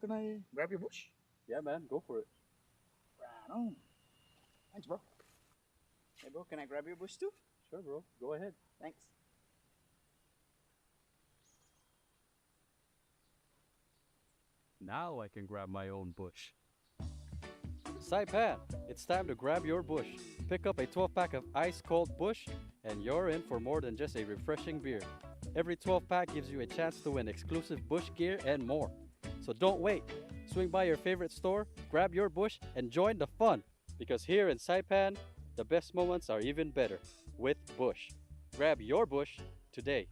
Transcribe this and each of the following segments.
can I grab your bush? Yeah, man, go for it. Right on. Thanks, bro. Hey, bro, can I grab your bush too? Sure, bro. Go ahead. Thanks. Now I can grab my own bush. Saipan, it's time to grab your bush. Pick up a 12-pack of ice-cold bush, and you're in for more than just a refreshing beer. Every 12-pack gives you a chance to win exclusive bush gear and more. So don't wait. Swing by your favorite store, grab your bush, and join the fun. Because here in Saipan, the best moments are even better with Bush. Grab your bush today.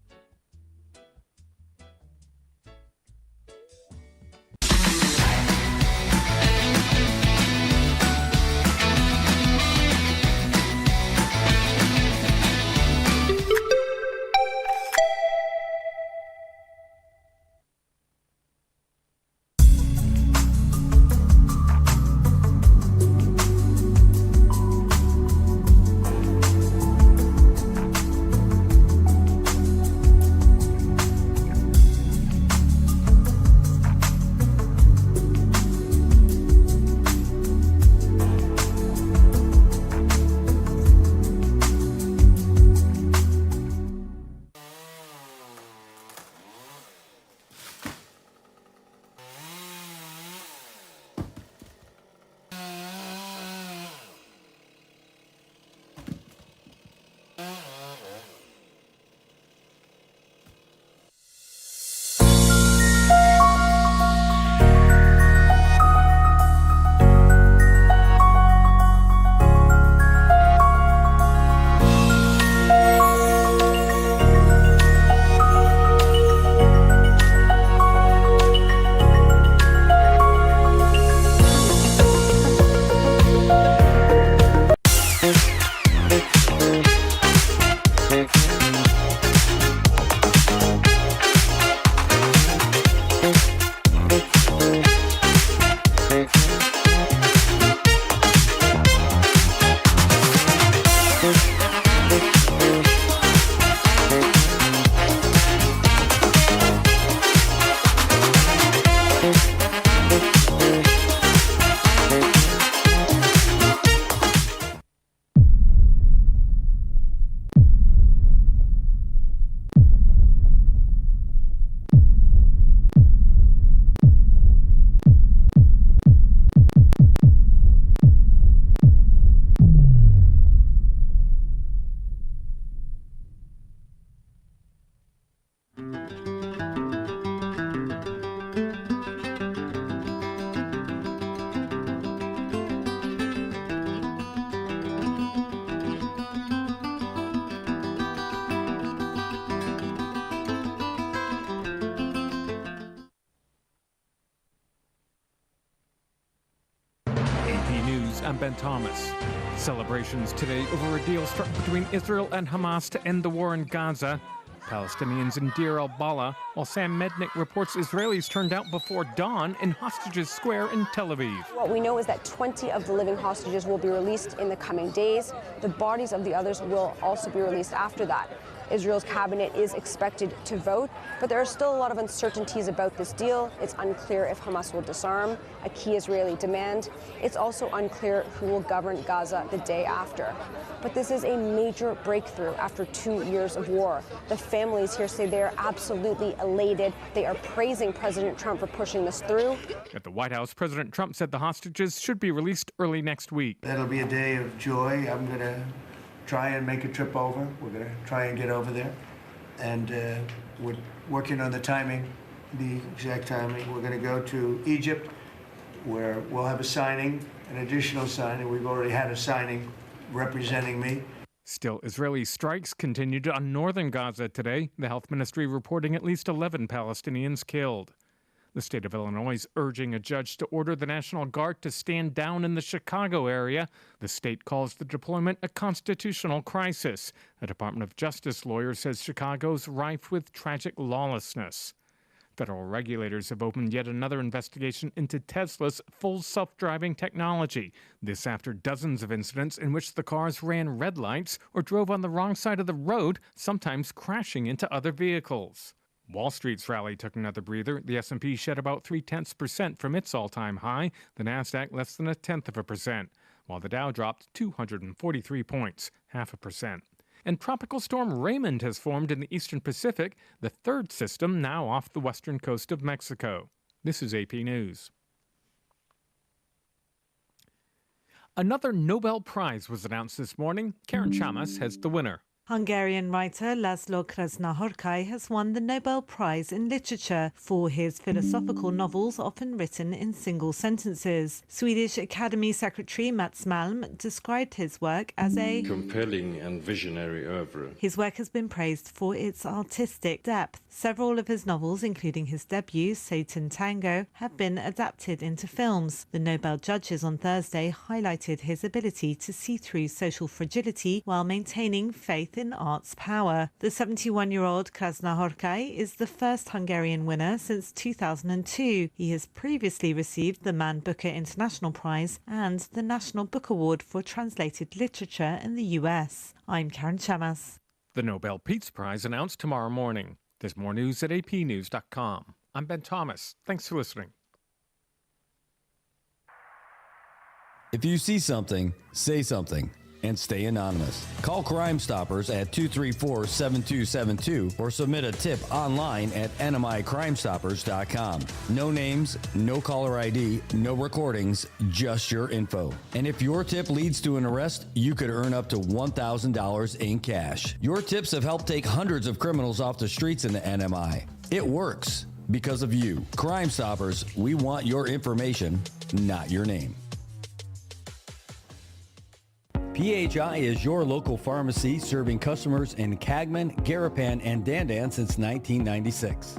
I'm Ben Thomas. Celebrations today over a deal struck between Israel and Hamas to end the war in Gaza. Palestinians in Deir al-Balah, while Sam Mednick reports Israelis turned out before dawn in Hostages Square in Tel Aviv. What we know is that 20 of the living hostages will be released in the coming days. The bodies of the others will also be released after that. Israel's cabinet is expected to vote, but there are still a lot of uncertainties about this deal. It's unclear if Hamas will disarm, a key Israeli demand. It's also unclear who will govern Gaza the day after. But this is a major breakthrough after 2 years of war. The families here say they are absolutely elated. They are praising President Trump for pushing this through. At the White House, President Trump said the hostages should be released early next week. That'll be a day of joy. I'm going to try and make a trip over. We're going to try and get over there. And we're working on the timing, the exact timing. We're going to go to Egypt, where we'll have a signing, an additional signing. We've already had a signing representing me. Still, Israeli strikes continued on northern Gaza today, the health ministry reporting at least 11 Palestinians killed. The state of Illinois is urging a judge to order the National Guard to stand down in the Chicago area. The state calls the deployment a constitutional crisis. A Department of Justice lawyer says Chicago's rife with tragic lawlessness. Federal regulators have opened yet another investigation into Tesla's full self-driving technology. This after dozens of incidents in which the cars ran red lights or drove on the wrong side of the road, sometimes crashing into other vehicles. Wall Street's rally took another breather. The S&P shed about 0.3% from its all-time high, the Nasdaq less than 0.1%, while the Dow dropped 243 points, 0.5%. And Tropical Storm Raymond has formed in the eastern Pacific, the third system now off the western coast of Mexico. This is AP News. Another Nobel Prize was announced this morning. Karen Chamas has the winner. Hungarian writer Laszlo Krasznahorkai has won the Nobel Prize in Literature for his philosophical novels often written in single sentences. Swedish Academy Secretary Mats Malm described his work as a compelling and visionary oeuvre. His work has been praised for its artistic depth. Several of his novels, including his debut, Satan Tango, have been adapted into films. The Nobel judges on Thursday highlighted his ability to see through social fragility while maintaining faith in art's power. The 71-year-old Krasznahorkai is the first Hungarian winner since 2002. He has previously received the Man Booker International Prize and the National Book Award for Translated Literature in the US. I'm Karen Chamas. The Nobel Peace Prize announced tomorrow morning. There's more news at apnews.com. I'm Ben Thomas. Thanks for listening. If you see something, say something. And stay anonymous. Call Crime Stoppers at 234-7272 or submit a tip online at nmicrimestoppers.com. No names, no caller ID, no recordings, just your info. And if your tip leads to an arrest, you could earn up to $1,000 in cash. Your tips have helped take hundreds of criminals off the streets in the NMI. It works because of you. Crime Stoppers, we want your information, not your name. PHI is your local pharmacy serving customers in Cagman, Garapan, and Dandan since 1996.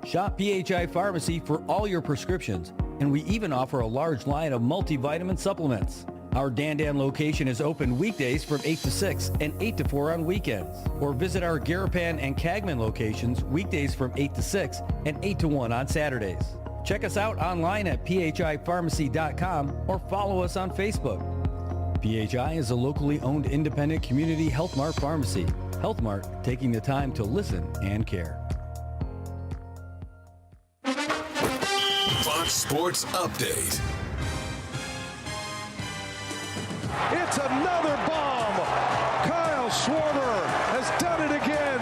Shop PHI Pharmacy for all your prescriptions, and we even offer a large line of multivitamin supplements. Our Dandan location is open weekdays from 8 to 6 and 8 to 4 on weekends. Or visit our Garapan and Cagman locations weekdays from 8 to 6 and 8 to 1 on Saturdays. Check us out online at phipharmacy.com or follow us on Facebook. PHI is a locally owned independent community Health Mart pharmacy. Health Mart, taking the time to listen and care. Fox Sports Update. It's another bomb. Kyle Schwarber has done it again.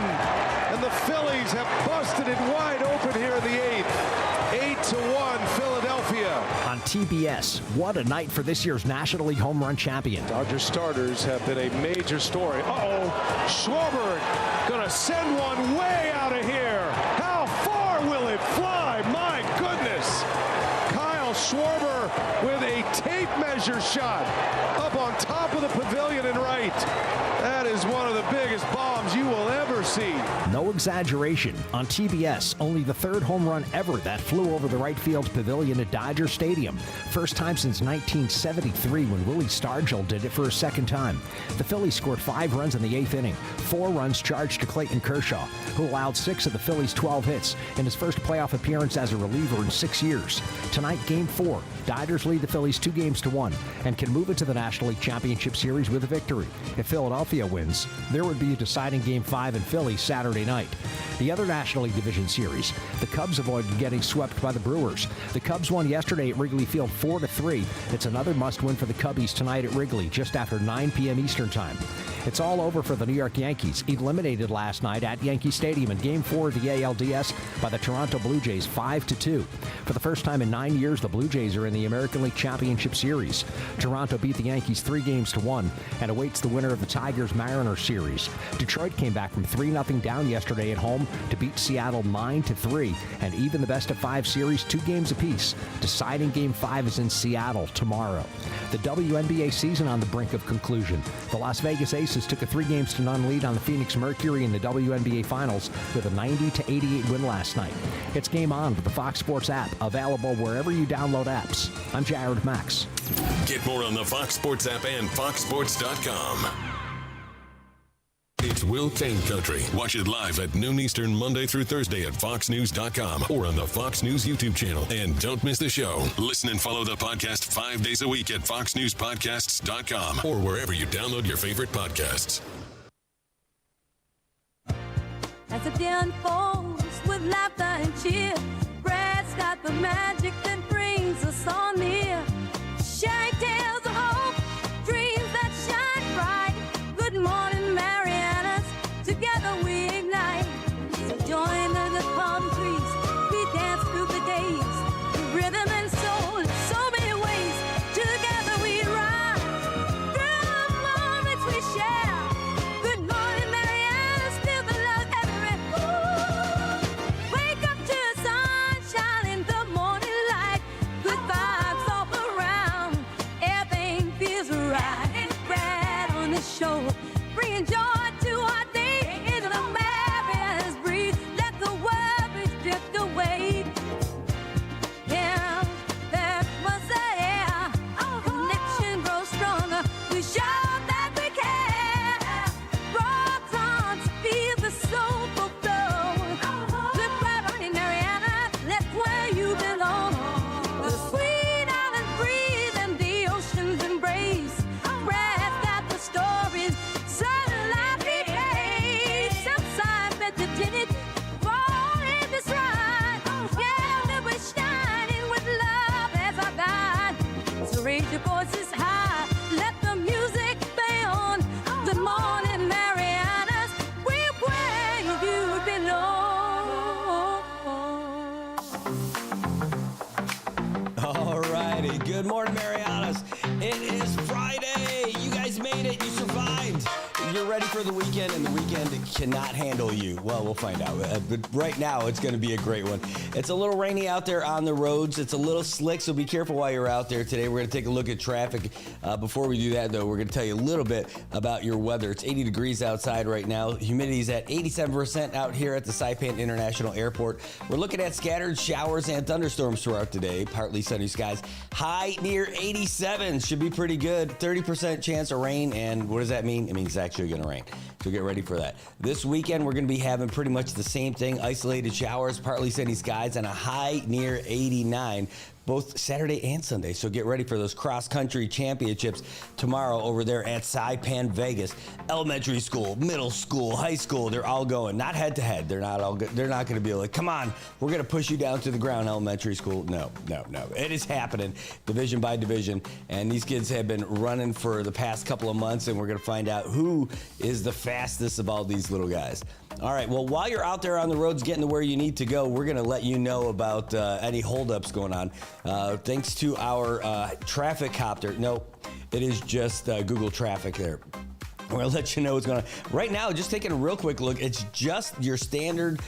And the Phillies have busted it wide open here in the eighth. 8-1 Philadelphia. On TBS, what a night for this year's National League home run champion. Dodger starters have been a major story. Uh-oh, Schwarber gonna send one way out of here. How far will it fly? My goodness. Kyle Schwarber with a tape measure shot up on top of the pavilion and right. That is one of the biggest bombs you will ever see. No exaggeration. On TBS, only the third home run ever that flew over the right field pavilion at Dodger Stadium. First time since 1973 when Willie Stargell did it for a second time. The Phillies scored 5 runs in the 8th inning. 4 runs charged to Clayton Kershaw, who allowed 6 of the Phillies' 12 hits in his first playoff appearance as a reliever in 6 years. Tonight, Game 4. Dodgers lead the Phillies 2-1 and can move into the National League Championship Series with a victory. If Philadelphia wins, there would be a deciding Game 5 in Philly Saturday night. The other National League Division Series, the Cubs avoided getting swept by the Brewers. The Cubs won yesterday at Wrigley Field 4-3. It's another must-win for the Cubbies tonight at Wrigley, just after 9 p.m. Eastern Time. It's all over for the New York Yankees, eliminated last night at Yankee Stadium in Game 4 of the ALDS by the Toronto Blue Jays 5-2. For the first time in 9 years, the Blue Jays are in the American League Championship Series. Toronto beat the Yankees 3-1 and awaits the winner of the Tigers-Mariners series. Detroit came back from 3-0 down yesterday at home to beat Seattle 9-3 and even the best-of-5 series 2 games apiece. Deciding Game 5 is in Seattle tomorrow. The WNBA season on the brink of conclusion. The Las Vegas Aces took a 3-0 lead on the Phoenix Mercury in the WNBA Finals with a 90-88 win last night. It's Game On with the Fox Sports app, available wherever you download apps. I'm Jared Max. Get more on the Fox Sports app and foxsports.com. It's Will Kane Country. Watch it live at noon Eastern Monday through Thursday at foxnews.com or on the Fox News YouTube channel. And don't miss the show. Listen and follow the podcast 5 days a week at foxnewspodcasts.com or wherever you download your favorite podcasts. As the day unfolds with laughter and cheer. Brad's got the magic that brings us all near. Sharing tales of hope, dreams that shine bright. Good morning, Marianas, together we ignite. So join the palm trees, we dance through the days. Rhythm and soul in so many ways. Together we rise through the moments we share. Good morning, Marianas, feel the love everywhere. Wake up to the sunshine in the morning light. Good vibes all around, everything feels right. Brad on the show, bringing joy to our day. Into the Marianas breeze, let the worries drift away. Yeah, that was the air. Our connection grows stronger. We show that we care. Rock on to feel the soulful flow. Look right on in Mariana, that's where you belong. The sweet island breeze and the ocean's embrace. Brad's got the stories, sunlight replace. Outside meditated, fall in this ride. Yeah, we're shining with love as our guide. So raise your voices high, let the music play on. Good morning, Marianas, we're where you belong. All righty. Good morning, Marianas. It is Friday. You guys made it. You survived. You're ready for the weekend, and the weekend cannot handle you. Well, we'll find out. But right now, it's going to be a great one. It's a little rainy out there on the roads. It's a little slick, so be careful while you're out there today. We're going to take a look at traffic. Before we do that, though, we're going to tell you a little bit about your weather. It's 80 degrees outside right now. Humidity is at 87% out here at the Saipan International Airport. We're looking at scattered showers and thunderstorms throughout today. Partly sunny skies. High near 87. Should be pretty good. 30% chance of rain. And what does that mean? It means it's actually going to rain. So get ready for that. This weekend, we're going to be having pretty much the same thing. Isolated showers, partly sunny skies, and a high near 89. Both Saturday and Sunday. So get ready for those cross-country championships tomorrow over there at Saipan, Vegas. Elementary school, middle school, high school, they're all going. Not head-to-head. They're not all good. They're not going to be like, come on, we're going to push you down to the ground, elementary school. No. It is happening division by division. And these kids have been running for the past couple of months, and we're going to find out who is the fastest of all these little guys. All right, well, while you're out there on the roads getting to where you need to go, we're going to let you know about any holdups going on. Thanks to our traffic copter. No, it is just Google Traffic there. We're going to let you know what's going on. Right now, just taking a real quick look, it's just your standard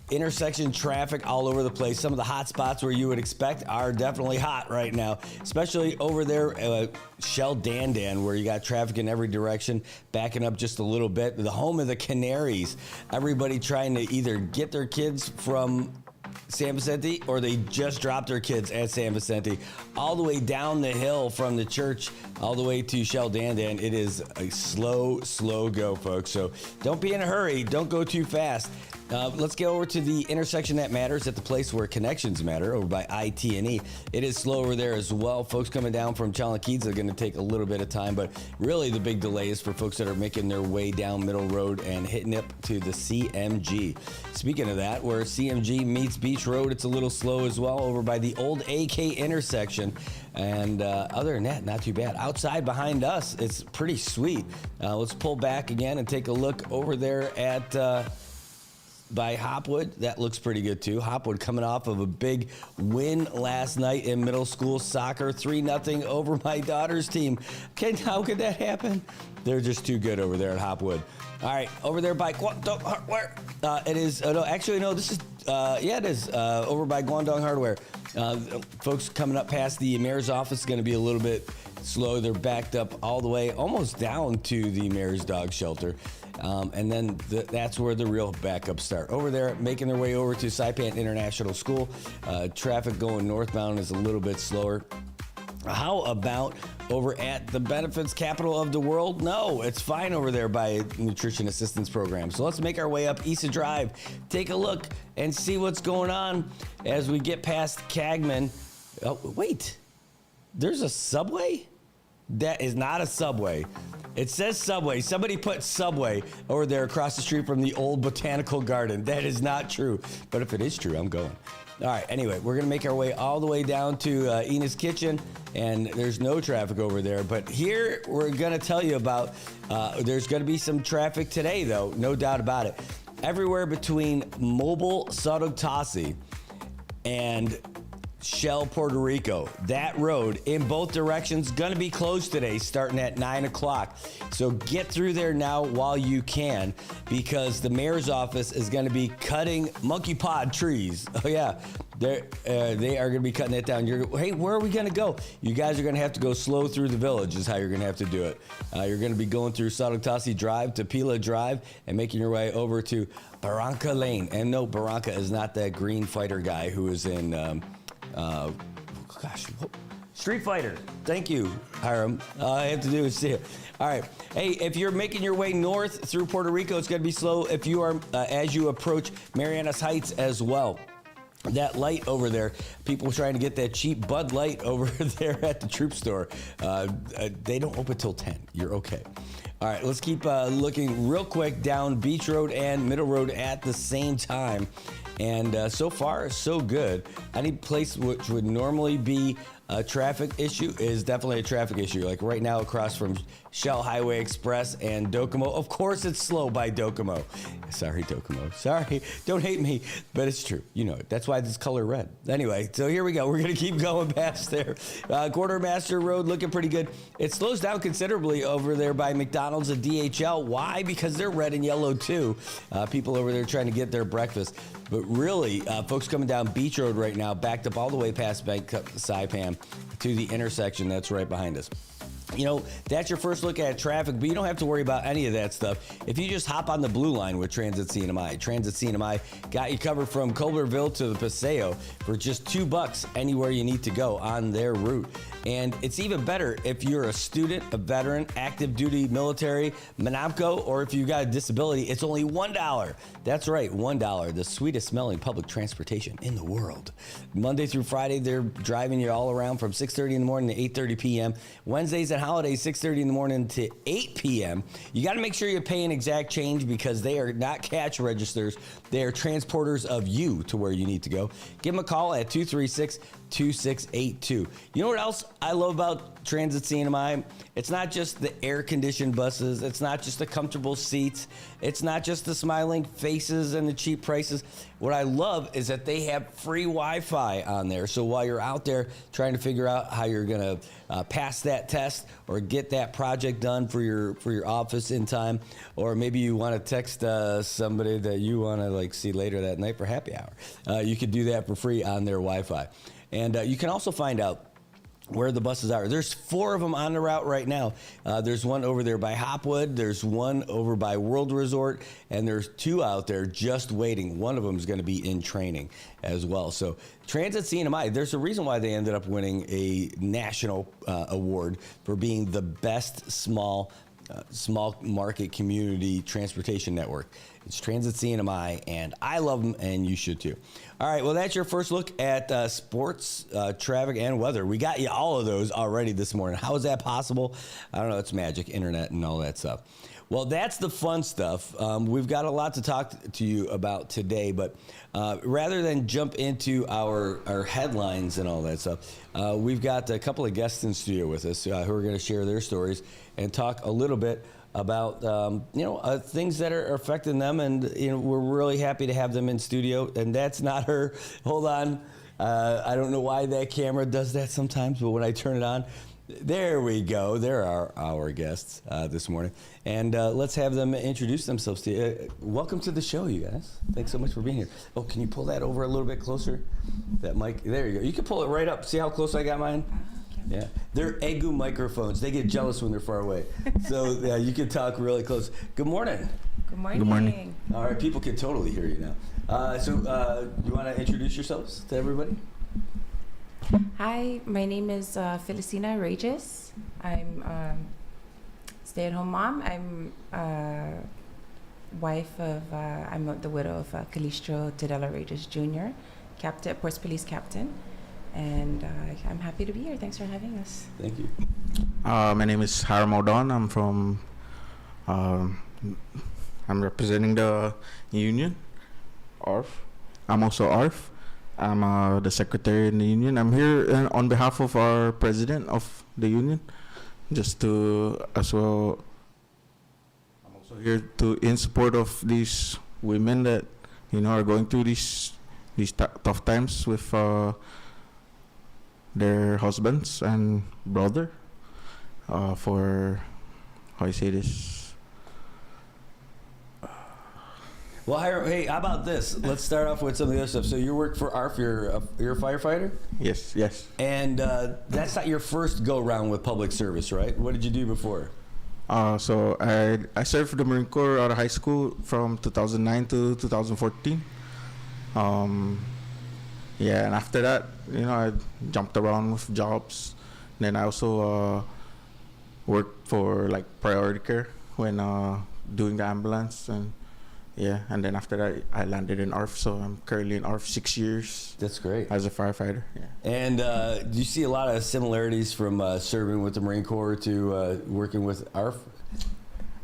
intersection traffic all over the place. Some of the hot spots where you would expect are definitely hot right now, especially over there, Shell Dandan, where you got traffic in every direction, backing up just a little bit. The home of the Canaries. Everybody trying to either get their kids from San Vicente or they just dropped their kids at San Vicente. All the way down the hill from the church, all the way to Shell Dandan. It is a slow go, folks. So don't be in a hurry. Don't go too fast. Let's get over to the intersection that matters at the place where connections matter over by IT&E. It is slow over there as well. Folks coming down from Chalakidze are going to take a little bit of time, but really the big delay is for folks that are making their way down Middle Road and hitting up to the CMG. Speaking of that, where CMG meets Beach Road, it's a little slow as well over by the old AK intersection. And other than that, not too bad. Outside behind us, it's pretty sweet. Let's pull back again and take a look over there at by Hopwood. That looks pretty good too. Hopwood coming off of a big win last night in middle school soccer, 3-0 over my daughter's team. How could that happen? They're just too good over there at Hopwood. All right, over there by Guangdong Hardware. It is, this is, it is over by Guangdong Hardware. Folks coming up past the mayor's office is going to be a little bit slow. They're backed up all the way, almost down to the mayor's dog shelter. And then that's where the real backups start. Over there, making their way over to Saipan International School. Traffic going northbound is a little bit slower. How about over at the benefits capital of the world? No, it's fine over there by Nutrition Assistance Program. So let's make our way up East Drive, take a look, and see what's going on as we get past Cagman. Oh, wait, there's a subway? That is not a Subway. It says Subway. Somebody put Subway over there across the street from the old botanical garden. That is not true. But if it is true, I'm going. All right, anyway, we're going to make our way all the way down to Ena's Kitchen, and there's no traffic over there. But here, we're going to tell you about, there's going to be some traffic today, though, no doubt about it. Everywhere between Mobile, Sarugtasi, and Shell, Puerto Rico. That road in both directions going to be closed today starting at 9 o'clock. So get through there now while you can, because the mayor's office is going to be cutting monkey pod trees. Oh yeah, they are going to be cutting that down. Hey, where are we going to go? You guys are going to have to go slow through the village is how you're going to have to do it. You're going to be going through Sarugtasi Drive to Pila Drive and making your way over to Barranca Lane. And no, Barranca is not that green fighter guy who is in... Street Fighter. Thank you, Hiram. All I have to do is see it. All right. Hey, if you're making your way north through Puerto Rico, it's going to be slow if you are as you approach Marianas Heights as well. That light over there, people trying to get that cheap Bud Light over there at the troop store. They don't open till 10. You're okay. All right, let's keep looking real quick down Beach Road and Middle Road at the same time. And so far, so good. Any place which would normally be a traffic issue is definitely a traffic issue. Like right now across from Shell Highway Express and Docomo. Of course it's slow by Docomo. Sorry, Docomo. Sorry. Don't hate me, but it's true. You know it. That's why this color red. Anyway, so here we go. We're going to keep going past there. Quartermaster Road looking pretty good. It slows down considerably over there by McDonald's and DHL. Why? Because they're red and yellow too. People over there trying to get their breakfast. But really, folks coming down Beach Road right now, backed up all the way past Bank Saipan to the intersection that's right behind us. You know, that's your first look at traffic, but you don't have to worry about any of that stuff if you just hop on the blue line with Transit CNMI. Transit CNMI got you covered from Culverville to the Paseo for just $2 anywhere you need to go on their route. And it's even better if you're a student, a veteran, active duty military, Monopco, or if you've got a disability, it's only $1. That's right, $1, the sweetest smelling public transportation in the world. Monday through Friday, they're driving you all around from 6:30 in the morning to 8:30 p.m. Wednesdays and holidays, 6:30 in the morning to 8 p.m. You got to make sure you're paying exact change because they are not cash registers. They are transporters of you to where you need to go. Give them a call at 236-2682. You know what else I love about Transit CNMI? It's not just the air-conditioned buses. It's not just the comfortable seats. It's not just the smiling faces and the cheap prices. What I love is that they have free Wi-Fi on there. So while you're out there trying to figure out how you're going to pass that test or get that project done for your office in time, or maybe you want to text somebody that you want to like see later that night for happy hour, you could do that for free on their Wi-Fi. And you can also find out where the buses are. There's 4 of them on the route right now. There's one over there by Hopwood. There's one over by World Resort. And there's 2 out there just waiting. One of them is going to be in training as well. So Transit CNMI, there's a reason why they ended up winning a national award for being the best small market community transportation network. It's Transit CNMI, and I love them, and you should too. All right, well, that's your first look at sports, traffic, and weather. We got you all of those already this morning. How is that possible? I don't know. It's magic, internet, and all that stuff. Well, that's the fun stuff. We've got a lot to talk to you about today, but rather than jump into our headlines and all that stuff, we've got a couple of guests in studio with us who are going to share their stories and talk a little bit about things that are affecting them, and we're really happy to have them in studio. And that's not her. Hold on, I don't know why that camera does that sometimes, but when I turn it on, there we go. There are our guests this morning, and let's have them introduce themselves to you. Welcome to the show, you guys. Thanks so much for being here. Oh, can you pull that over a little bit closer? That mic. There you go. You can pull it right up. See how close I got mine? Yeah, they're Egu microphones. They get jealous when they're far away. So you can talk really close. Good morning. Good morning. Good morning. All right, people can totally hear you now. You want to introduce yourselves to everybody? Hi, my name is Felicina Regis. I'm stay-at-home mom. I'm wife of, I'm the widow of Calistro Tadella Regis Jr., Ports Police Captain. And I'm happy to be here. Thanks for having us. Thank you. My name is Haram Odon. I'm from, I'm representing the union, ARF. I'm also ARF. I'm the secretary in the union. I'm here on behalf of our president of the union, just to, as well, I'm also here to, in support of these women that, you know, are going through these tough times with their husbands and brother, for, how you say this? Well, hey, how about this? Let's start off with some of the other stuff. So you work for ARF, you're a firefighter? Yes, yes. And that's not your first go-round with public service, right? What did you do before? So I served for the Marine Corps out of high school from 2009 to 2014. Yeah, and after that, you know, I jumped around with jobs. Then I also worked for like priority care when doing the ambulance, and yeah, and then after that I landed in ARF. So I'm currently in ARF 6 years. That's great. As a firefighter. Yeah. And do you see a lot of similarities from serving with the Marine Corps to working with ARF?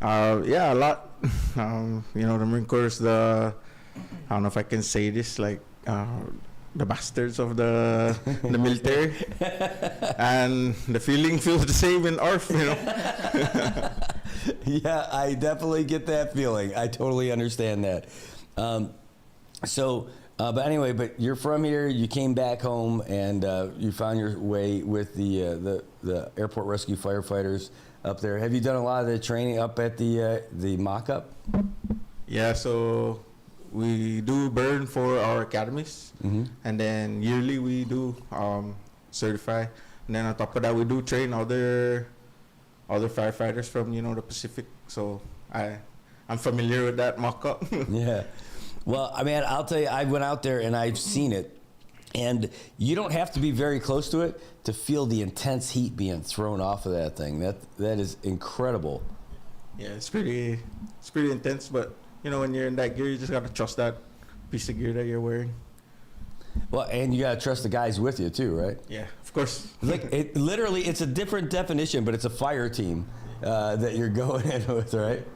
Yeah, a lot. You know, the Marine Corps is I don't know if I can say this, like the bastards of the military, and the feeling feels the same in ARF, you know. Yeah, I definitely get that feeling. I totally understand that. But anyway, but you're from here. You came back home, and you found your way with the airport rescue firefighters up there. Have you done a lot of the training up at the mock-up? Yeah, so we do burn for our academies, and then yearly we do certify, and then on top of that we do train other firefighters from, you know, the Pacific. So I'm familiar with that mock-up. Yeah. Well, I mean, I'll tell you, I went out there and I've seen it, and you don't have to be very close to it to feel the intense heat being thrown off of that thing. That is incredible. Yeah, it's pretty intense, but you know, when you're in that gear, you just gotta trust that piece of gear that you're wearing. Well, and you gotta trust the guys with you too, right? Yeah, of course. Like literally, it's a different definition, but it's a fire team that you're going in with, right?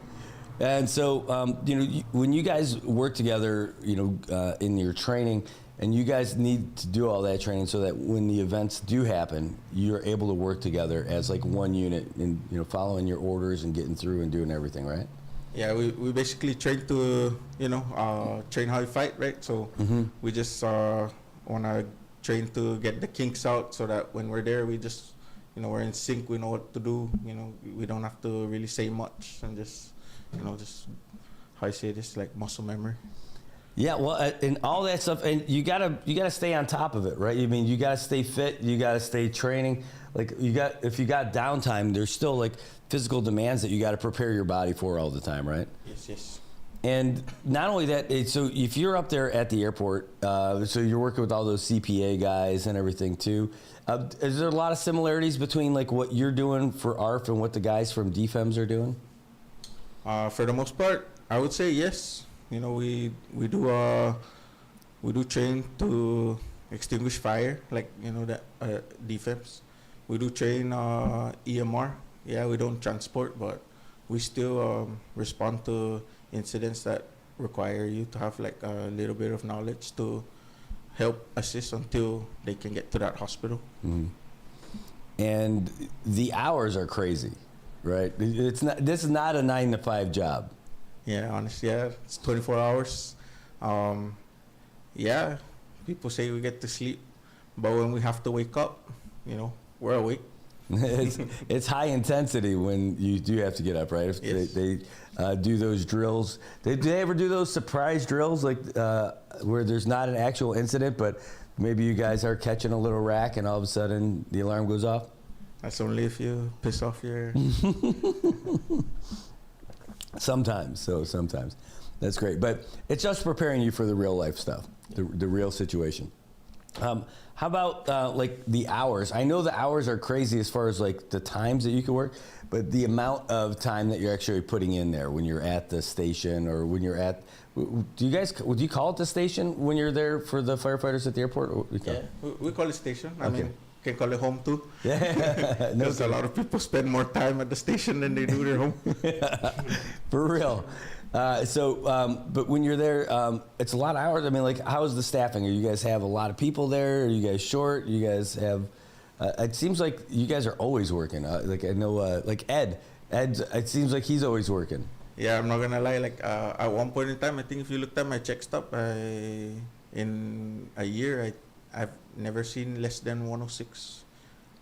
And so, you know, when you guys work together, you know, in your training, and you guys need to do all that training so that when the events do happen, you're able to work together as like one unit, and you know, following your orders and getting through and doing everything, right? Yeah, we basically train to, you know, train how you fight, right? So we just want to train to get the kinks out so that when we're there, we just, you know, we're in sync, we know what to do, you know, we don't have to really say much, and just, you know, just, how you say this, like muscle memory. Yeah, well, and all that stuff, and you gotta stay on top of it, right? I mean, you gotta stay fit, you gotta stay training. Like if you got downtime, there's still like physical demands that you gotta prepare your body for all the time, right? Yes. And not only that, so if you're up there at the airport, so you're working with all those CPA guys and everything too. Is there a lot of similarities between like what you're doing for ARF and what the guys from DFEMS are doing? For the most part, I would say yes. You know, we do train to extinguish fire, like, you know, the DFEMS. We do train EMR. Yeah, we don't transport, but we still respond to incidents that require you to have like a little bit of knowledge to help assist until they can get to that hospital. And the hours are crazy, right? This is not a 9-to-5 job. Yeah, honestly, yeah, it's 24 hours. Yeah, people say we get to sleep, but when we have to wake up, you know, we're awake. It's high intensity when you do have to get up, right? If Yes. they do those drills. Do they ever do those surprise drills, like where there's not an actual incident, but maybe you guys are catching a little rack and all of a sudden the alarm goes off? That's only if you piss off your... Sometimes. That's great. But it's just preparing you for the real life stuff, the real situation. How about like the hours? I know the hours are crazy as far as like the times that you can work, but the amount of time that you're actually putting in there when you're at the station or when you're at, would you call it the station when you're there for the firefighters at the airport? Yeah, we call it station. I mean, can call it home too. Yeah. Because a lot of people spend more time at the station than they do their home. For real. But when you're there, it's a lot of hours. I mean, like, how is the staffing? Are you guys have a lot of people there? Are you guys short? You guys have, it seems like you guys are always working. Like, I know, like Ed, it seems like he's always working. Yeah, I'm not gonna lie. Like, at one point in time, I think if you looked at my check stub, in a year, I've never seen less than 106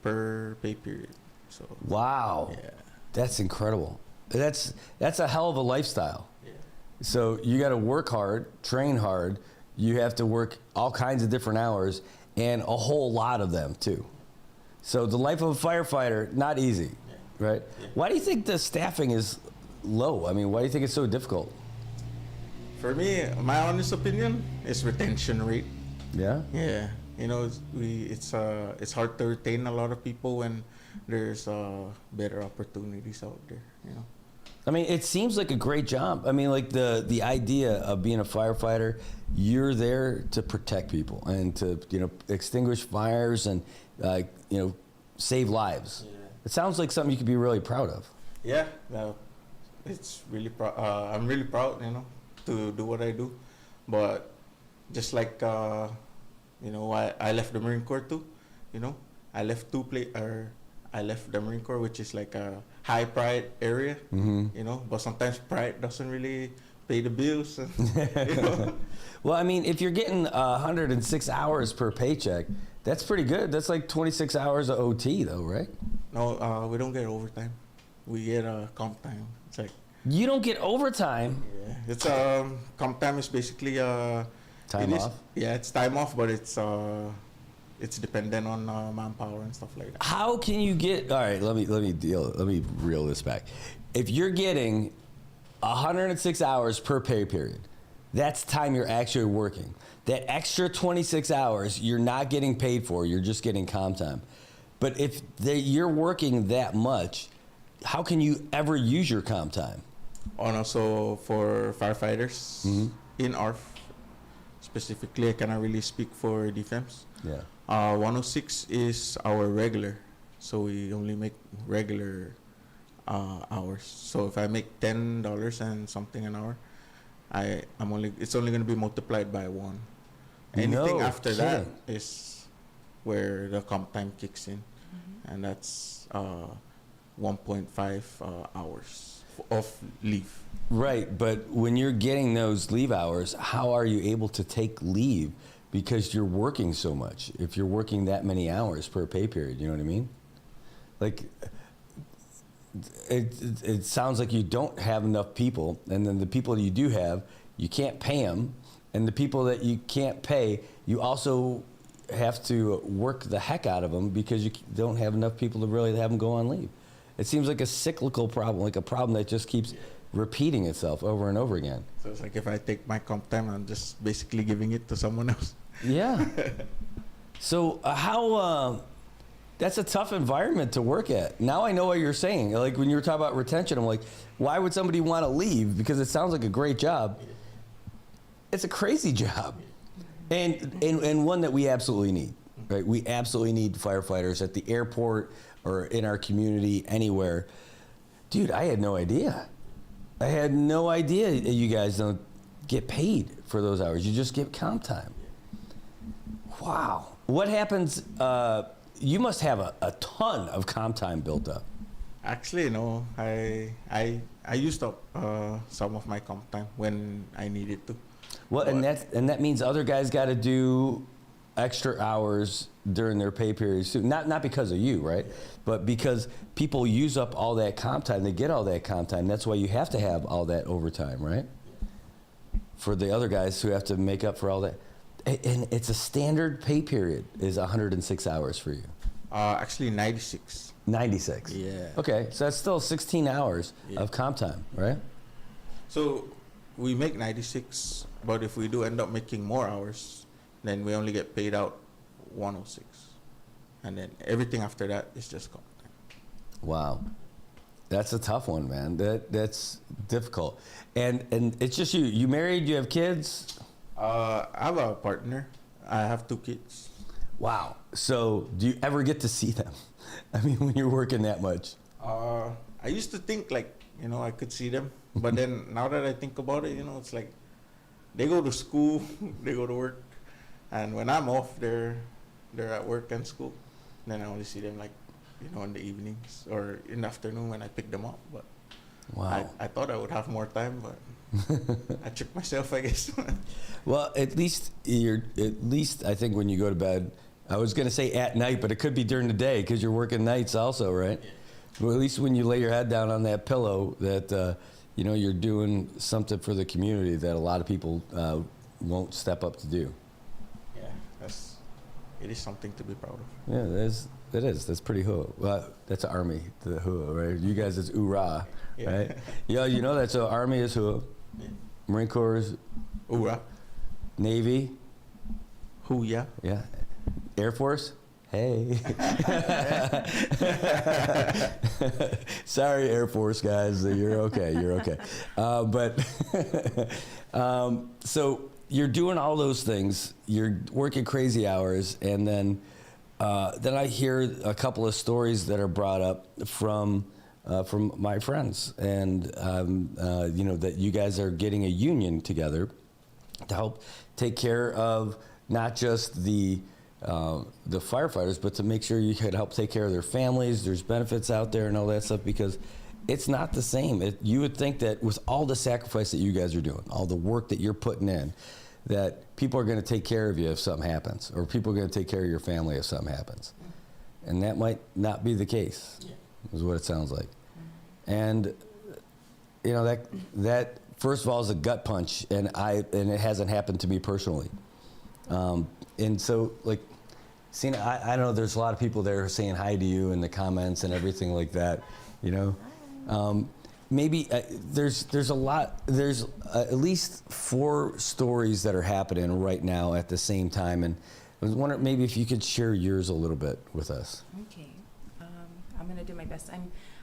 per pay period. So. Wow. Yeah. That's incredible. That's a hell of a lifestyle. Yeah. So you got to work hard, train hard. You have to work all kinds of different hours and a whole lot of them too. So the life of a firefighter, not easy, right? Yeah. Why do you think the staffing is low? I mean, why do you think it's so difficult? For me, my honest opinion is retention rate. Yeah. Yeah. You know, it's hard to retain a lot of people when there's better opportunities out there. You know. I mean, it seems like a great job. I mean, like the idea of being a firefighter, you're there to protect people and to extinguish fires and save lives. Yeah. It sounds like something you could be really proud of. Yeah, it's really I'm really proud, to do what I do, but just like I left the Marine Corps too, I left I left the Marine Corps, which is like a high pride area, but sometimes pride doesn't really pay the bills. Well, I mean, if you're getting 106 hours per paycheck, that's pretty good. That's like 26 hours of OT though, right? No, we don't get overtime. We get comp time. It's like, you don't get overtime? Yeah, it's comp time is basically time off. Yeah, it's time off, but it's dependent on manpower and stuff like that. How can you get? All right, let me reel this back. If you're getting 106 hours per pay period, that's time you're actually working. That extra 26 hours you're not getting paid for. You're just getting comp time. But if you're working that much, how can you ever use your comp time? And also for firefighters in ARF specifically, I cannot really speak for defense. Yeah. 106 is our regular, so we only make regular hours. So if I make $10 and something an hour, it's only going to be multiplied by 1. Anything after that is where the comp time kicks in, and that's 1.5 hours of leave. Right, but when you're getting those leave hours, how are you able to take leave? Because you're working so much. If you're working that many hours per pay period, you know what I mean? Like, it sounds like you don't have enough people, and then the people that you do have, you can't pay them, and the people that you can't pay, you also have to work the heck out of them because you don't have enough people to really have them go on leave. It seems like a cyclical problem, like a problem that just keeps repeating itself over and over again. So it's like if I take my comp time, I'm just basically giving it to someone else. Yeah. So that's a tough environment to work at. Now I know what you're saying. Like when you were talking about retention, I'm like, why would somebody want to leave? Because it sounds like a great job. It's a crazy job. And one that we absolutely need, right? We absolutely need firefighters at the airport or in our community, anywhere. Dude, I had no idea. I had no idea you guys don't get paid for those hours. You just get comp time. Wow. What happens, you must have a ton of comp time built up. Actually, no. I used up some of my comp time when I needed to. Well, and that means other guys got to do extra hours during their pay periods too. Not because of you, right? But because people use up all that comp time, they get all that comp time. That's why you have to have all that overtime, right? For the other guys who have to make up for all that. And it's a standard pay period is 106 hours for you. Actually 96. 96. Yeah. Okay, so that's still 16 hours of comp time, right? So we make 96, but if we do end up making more hours, then we only get paid out 106, and then everything after that is just gone. Wow. That's a tough one, man. That's difficult. And it's just you. You married, you have kids? I have a partner. I have 2 kids. Wow. So do you ever get to see them? I mean, when you're working that much? I used to think like, I could see them. But then now that I think about it, it's like they go to school, they go to work. And when I'm off, they're at work and school. Then I only see them like, in the evenings or in the afternoon when I pick them up. But wow. I thought I would have more time, but I tricked myself, I guess. Well, at least I think when you go to bed, I was going to say at night, but it could be during the day because you're working nights also, right? Yeah. Well, at least when you lay your head down on that pillow, that you're doing something for the community that a lot of people won't step up to do. Yeah, it is something to be proud of. Yeah, it is. That's pretty hua. Well, that's an army, the hua, right? You guys, it's oorah, right? Yeah, that's so Army is hua. Yeah. Marine Corps is oorah. Navy. Hoo-ya. Yeah. Air Force. Hey. Sorry, Air Force guys. You're okay. You're okay. So you're doing all those things. You're working crazy hours, and then I hear a couple of stories that are brought up from my friends, and that you guys are getting a union together to help take care of not just the firefighters, but to make sure you can help take care of their families. There's benefits out there and all that stuff, because it's not the same. You would think that with all the sacrifice that you guys are doing, all the work that you're putting in, that people are going to take care of you if something happens, or people are going to take care of your family if something happens. And that might not be the case, is what it sounds like. And that first of all is a gut punch, and it hasn't happened to me personally. And so, like, Sina, I know there's a lot of people there saying hi to you in the comments and everything like that, maybe there's at least 4 stories that are happening right now at the same time, and I was wondering maybe if you could share yours a little bit with us. Okay, I'm gonna do my best.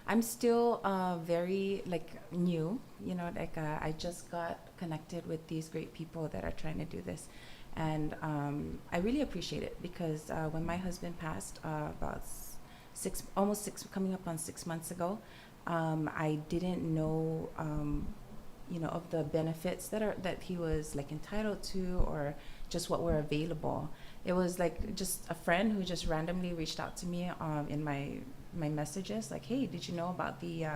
I'm still very new, I just got connected with these great people that are trying to do this, and I really appreciate it, because when my husband passed about almost 6, coming up on 6 months ago, I didn't know, of the benefits that he was entitled to, or just what were available. It was just a friend who just randomly reached out to me in my messages, hey, did you know about the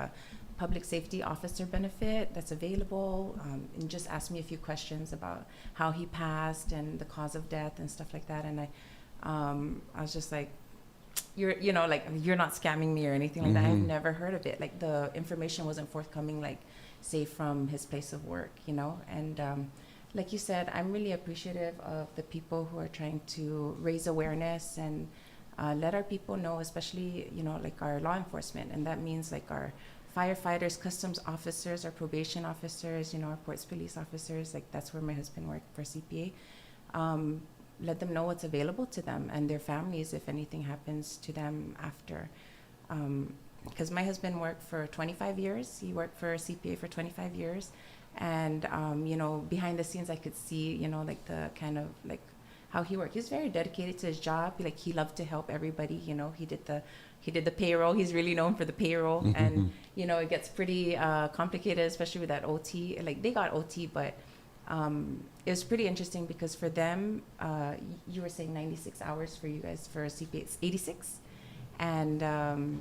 public safety officer benefit that's available? And just asked me a few questions about how he passed and the cause of death and stuff like that. And I was just like, you're not scamming me or anything like that. I've never heard of it. The information wasn't forthcoming, say from his place of work, and like you said, I'm really appreciative of the people who are trying to raise awareness and let our people know, especially, our law enforcement. And that means our firefighters, customs officers, our probation officers, our ports police officers, that's where my husband worked for CPA. Let them know what's available to them and their families if anything happens to them after. Because my husband worked for 25 years. He worked for CPA for 25 years. And, behind the scenes, I could see, the kind of how he worked. He was very dedicated to his job. He loved to help everybody. He did the payroll. He's really known for the payroll. And, it gets pretty complicated, especially with that OT. They got OT, but it was pretty interesting because for them, you were saying 96 hours for you guys for CPA. It's 86. And,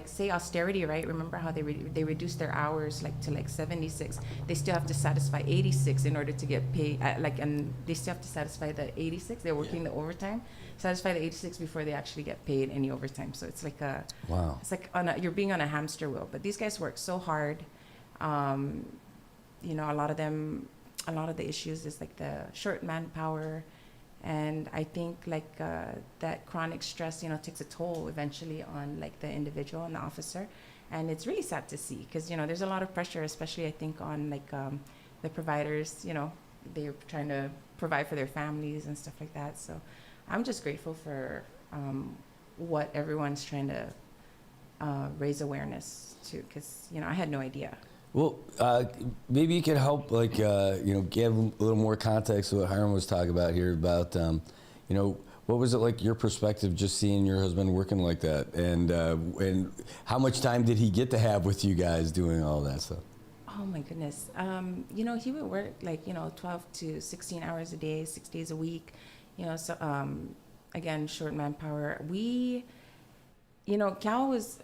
say austerity, right? Remember how they reduced their hours to 76. They still have to satisfy 86 in order to get paid. And they still have to satisfy the 86. They're working the overtime, satisfy the 86 before they actually get paid any overtime. So it's wow. It's you're being on a hamster wheel. But these guys work so hard. A lot of the issues is the short manpower. And I think that chronic stress, takes a toll eventually on the individual and the officer. And it's really sad to see because, there's a lot of pressure, especially I think on the providers, they're trying to provide for their families and stuff like that. So I'm just grateful for what everyone's trying to raise awareness to, because, you know, I had no idea. Well, maybe you could help, like, give a little more context to what Hiram was talking about here about, what was it like your perspective just seeing your husband working like that, and how much time did he get to have with you guys doing all that stuff? Oh my goodness. He would work like, 12 to 16 hours a day, 6 days a week, so, again, short manpower. Cal was,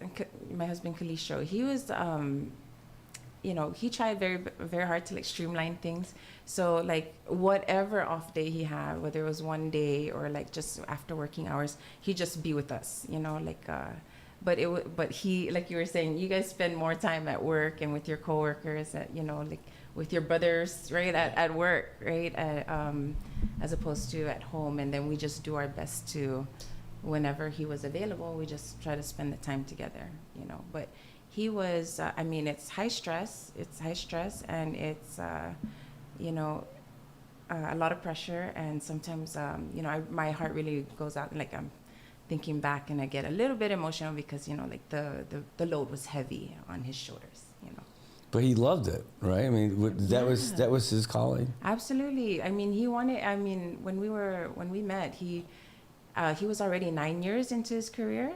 my husband Kalisho, he was, he tried very, very hard to like streamline things. So like whatever off day he had, whether it was one day or like just after working hours, he'd just be with us, but he, like you were saying, you guys spend more time at work and with your coworkers like with your brothers, right, at work, right, as opposed to at home. And then we just do our best to, whenever he was available, we just try to spend the time together, but he was, it's high stress, and it's, a lot of pressure. And sometimes, my heart really goes out, like I'm thinking back and I get a little bit emotional because, like the load was heavy on his shoulders, But he loved it, right? I mean, that was his calling. Absolutely. He wanted, when we met, he was already 9 years into his career,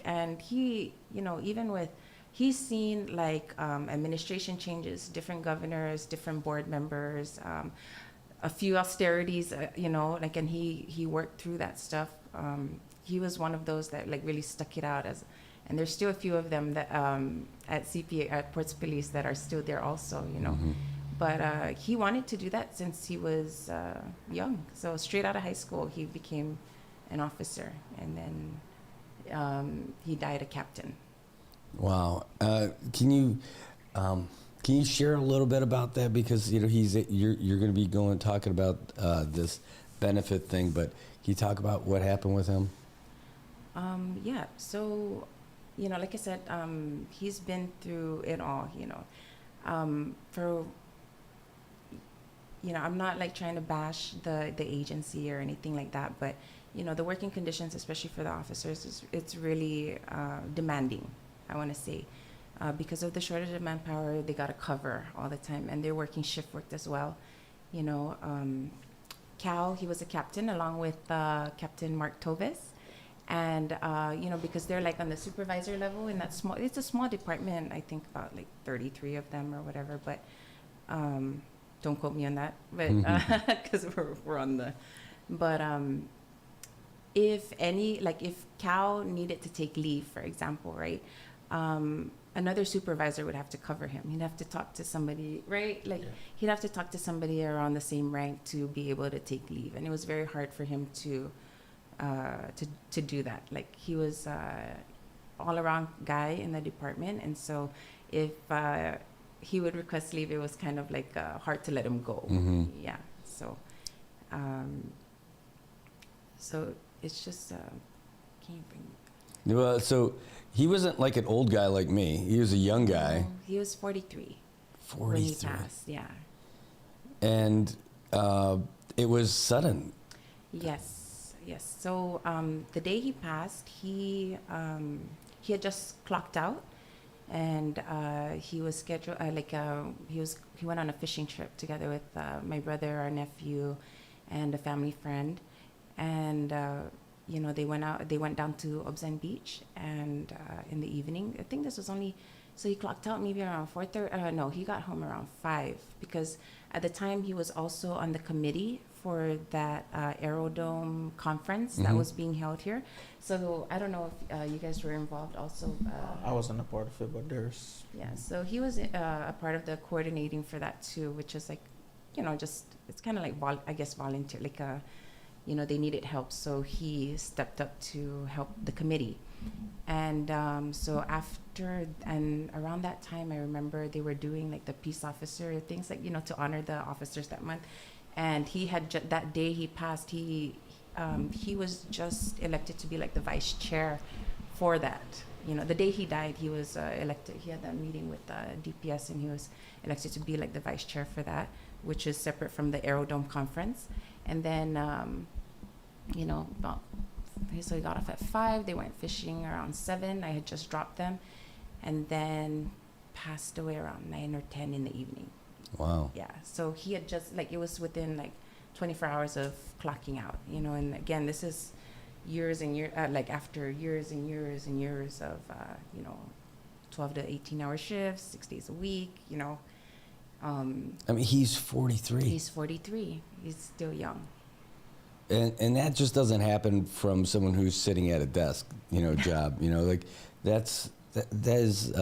and he, even with, he's seen administration changes, different governors, different board members, a few austerities, and he worked through that stuff. He was one of those that really stuck it out and there's still a few of them that at CPA, at Ports Police, that are still there also, Mm-hmm. But he wanted to do that since he was young. So straight out of high school, he became an officer, and then he died a captain. Wow. Can you share a little bit about that, because you're going to be talking about this benefit thing, but can you talk about what happened with him? Yeah. So, like I said, he's been through it all. I'm not trying to bash the agency or anything like that, but the working conditions, especially for the officers, it's really demanding. I want to say, because of the shortage of manpower, they got to cover all the time, and they're working shift work as well. Cal, he was a captain along with Captain Mark Tovis, and because they're on the supervisor level in that it's a small department. I think about 33 of them or whatever, but don't quote me on that, but because we're on the, but if Cal needed to take leave, for example, right? Another supervisor would have to cover him. He'd have to talk to somebody, right? He'd have to talk to somebody around the same rank to be able to take leave. And it was very hard for him to do that. He was all around guy in the department. And so if he would request leave, it was kind of hard to let him go. Mm-hmm. Yeah. So, so it's just, can you bring? Well, so he wasn't like an old guy like me. He was a young guy. No, he was 43. 43. When he passed, yeah. And it was sudden. Yes. So the day he passed, he had just clocked out, and he was scheduled. He went on a fishing trip together with my brother, our nephew, and a family friend, and. They went down to Obsen Beach, and in the evening, I think this was only, so he clocked out maybe around 4:30, no, he got home around 5, because at the time he was also on the committee for that Aerodome conference that was being held here. So I don't know if you guys were involved also. I wasn't a part of it, but there's... Yeah, so he was a part of the coordinating for that too, which is just, it's kind of volunteer, they needed help, so he stepped up to help the committee. And so after, and around that time, I remember they were doing the peace officer things, to honor the officers that month. And he had, that day he passed, he was just elected to be the vice chair for that. The day he died, he was elected, he had that meeting with DPS, and he was elected to be the vice chair for that, which is separate from the Aerodome conference. And then you know, so he got off at 5. They went fishing around 7. I had just dropped them, and then passed away around 9 or 10 in the evening. Wow. Yeah. So he had just, like, it was within like 24 hours of clocking out, you know. And again, this is years and years, like after years and years and years of, you know, 12 to 18-hour shifts, 6 days a week, you know. I mean, he's 43. He's 43. He's still young. And that just doesn't happen from someone who's sitting at a desk, you know, job. You know, like that is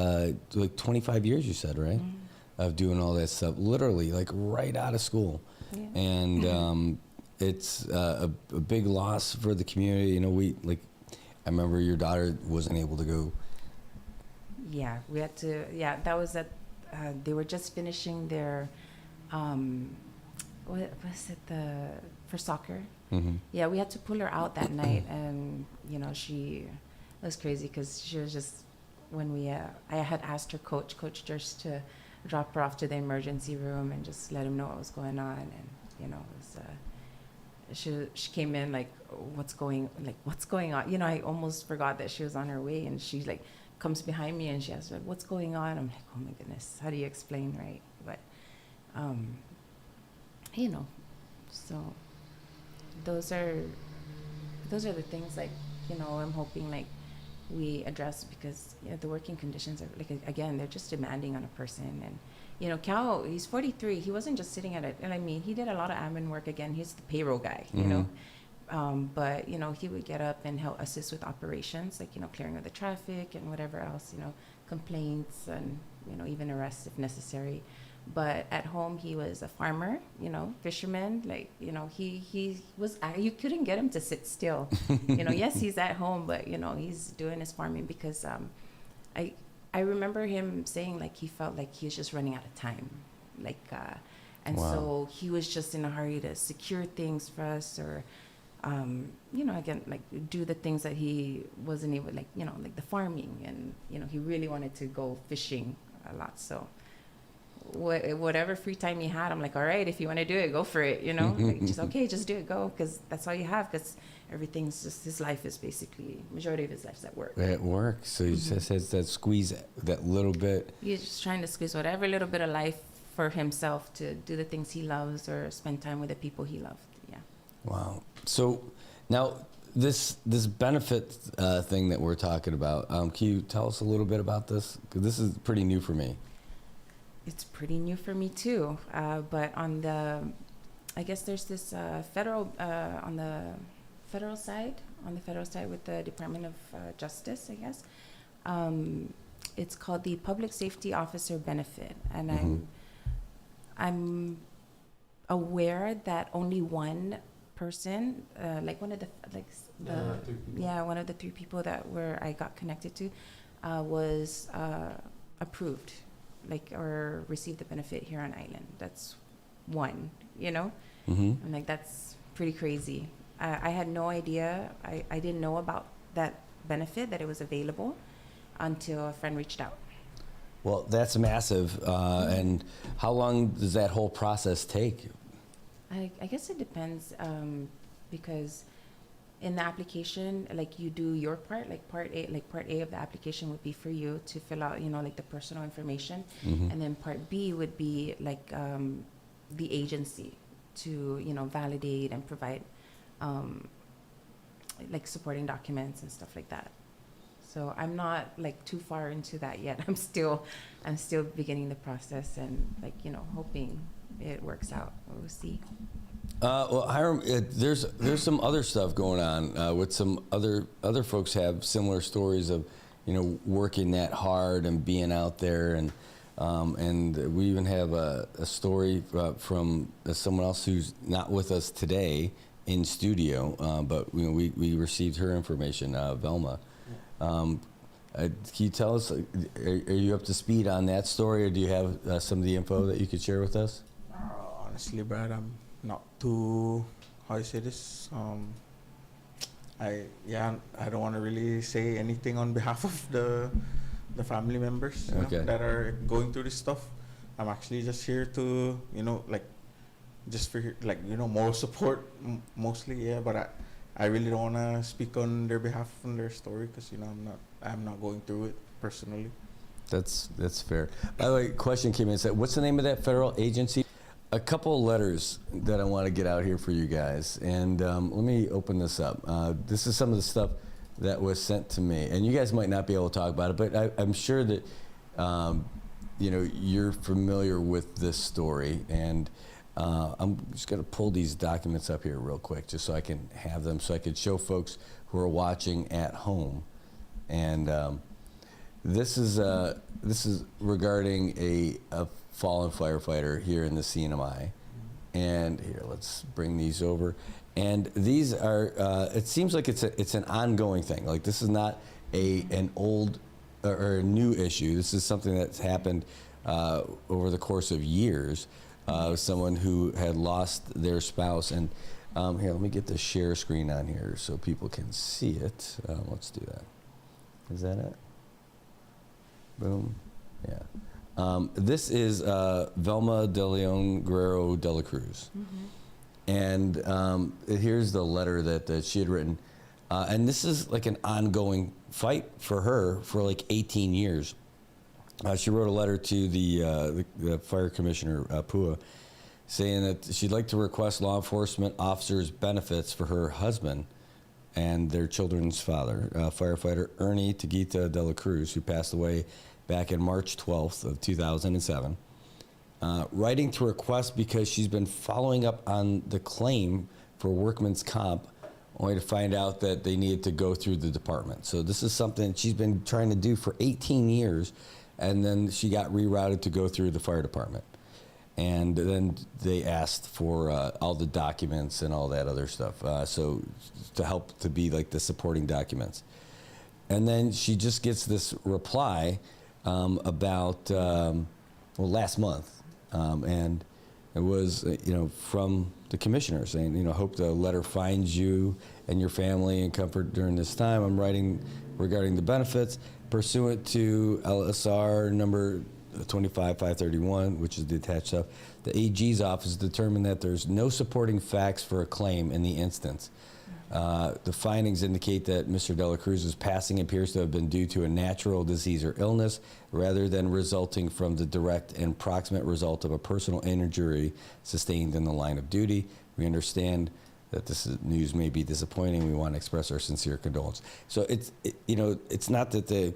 like 25 years, you said, right? Mm-hmm. Of doing all that stuff, literally, like right out of school. Yeah. And it's a big loss for the community. You know, I remember your daughter wasn't able to go. Yeah, we had to. Yeah, that was at. They were just finishing their, what was it, for soccer. Mm-hmm. Yeah, we had to pull her out that night, and you know, it was crazy because she was just, when I had asked her coach just to drop her off to the emergency room and just let him know what was going on, and you know, it was, she came in like, what's going on? You know, I almost forgot that she was on her way, and she like comes behind me and she asks, like, what's going on? I'm like, oh my goodness, how do you explain, right? But, you know, so those are the things, like, you know, I'm hoping like we address, because you know, the working conditions are, like, again, they're just demanding on a person. And you know, Cal, he's 43. He wasn't just sitting at it. And I mean, he did a lot of admin work. Again, he's the payroll guy, you know. But you know, he would get up and help assist with operations, like, you know, clearing of the traffic and whatever else, you know, complaints and, you know, even arrests if necessary. But at home, he was a farmer, you know, fisherman. Like, you know, he was, you couldn't get him to sit still. You know, yes, he's at home, but, you know, he's doing his farming because I remember him saying, like, he felt like he was just running out of time. Like, and wow. So he was just in a hurry to secure things for us, or, you know, again, like, do the things that he wasn't able, like, you know, like the farming. And, you know, he really wanted to go fishing a lot. So whatever free time he had, I'm like, all right, if you want to do it, go for it, you know. Like, just okay, just do it, go, because that's all you have, because everything's just, his life is basically, majority of his life's at work. At work, so he just has that squeeze, that little bit. He's just trying to squeeze whatever little bit of life for himself to do the things he loves or spend time with the people he loved. Yeah. Wow. So now this benefit thing that we're talking about, can you tell us a little bit about this? Because this is pretty new for me. It's pretty new for me too, but I guess there's this federal, on the federal side with the Department of Justice, I guess. It's called the Public Safety Officer Benefit, and I'm aware that only one person, like one of the one of the 3 people that I got connected to, was approved, like, or received the benefit here on island. That's one, you know. I'm like, that's pretty crazy. I had no idea. I didn't know about that benefit, that it was available, until a friend reached out. Well, that's massive. And how long does that whole process take? I guess it depends, because in the application, like, you do your part, like part A of the application would be for you to fill out, you know, like the personal information, and then part B would be like the agency to, you know, validate and provide like supporting documents and stuff like that. So I'm not like too far into that yet. I'm still beginning the process, and, like, you know, hoping it works out. We'll see. Well, Hiram, there's some other stuff going on with some other folks have similar stories of, you know, working that hard and being out there, and we even have a story from someone else who's not with us today in studio, but you know, we received her information, Velma. Can you tell us, are you up to speed on that story, or do you have some of the info that you could share with us? Honestly, Brad, I'm not too, how I say this, I don't want to really say anything on behalf of the family members that are going through this stuff. I'm actually just here to, you know, like, just for, like, you know, moral support mostly, yeah, but I really don't want to speak on their behalf on their story because I'm not going through it personally. That's fair. By the way, question came in and said, what's the name of that federal agency? A couple of letters that I want to get out here for you guys. And let me open this up. This is some of the stuff that was sent to me. And you guys might not be able to talk about it, but I'm sure that you're familiar with this story. And I'm just going to pull these documents up here real quick just so I can have them, so I could show folks who are watching at home. And this is regarding a fallen firefighter here in the CNMI. And here, let's bring these over. And these are, it seems like it's an ongoing thing. Like, this is not an old or a new issue. This is something that's happened over the course of years. Someone who had lost their spouse. And here, let me get the share screen on here so people can see it. Let's do that. Is that it? Boom. Yeah. This is Velma de Leon Guerrero de la Cruz. And here's the letter that she had written. And this is like an ongoing fight for her for like 18 years. She wrote a letter to the fire commissioner, Pua, saying that she'd like to request law enforcement officers' benefits for her husband and their children's father, firefighter Ernie Taguita de la Cruz, who passed away back in March 12th of 2007. Writing to request because she's been following up on the claim for workman's comp, only to find out that they needed to go through the department. So this is something she's been trying to do for 18 years, and then she got rerouted to go through the fire department. And then they asked for all the documents and all that other stuff, so to help to be like the supporting documents. And then she just gets this reply about, last month. And it was, from the commissioner saying, hope the letter finds you and your family in comfort during this time. I'm writing regarding the benefits pursuant to LSR number 25531, which is the attached stuff. The AG's office determined that there's no supporting facts for a claim in the instance. The findings indicate that Mr. De La Cruz's passing appears to have been due to a natural disease or illness rather than resulting from the direct and proximate result of a personal injury sustained in the line of duty. We understand that this news may be disappointing. We want to express our sincere condolence. So it's not that the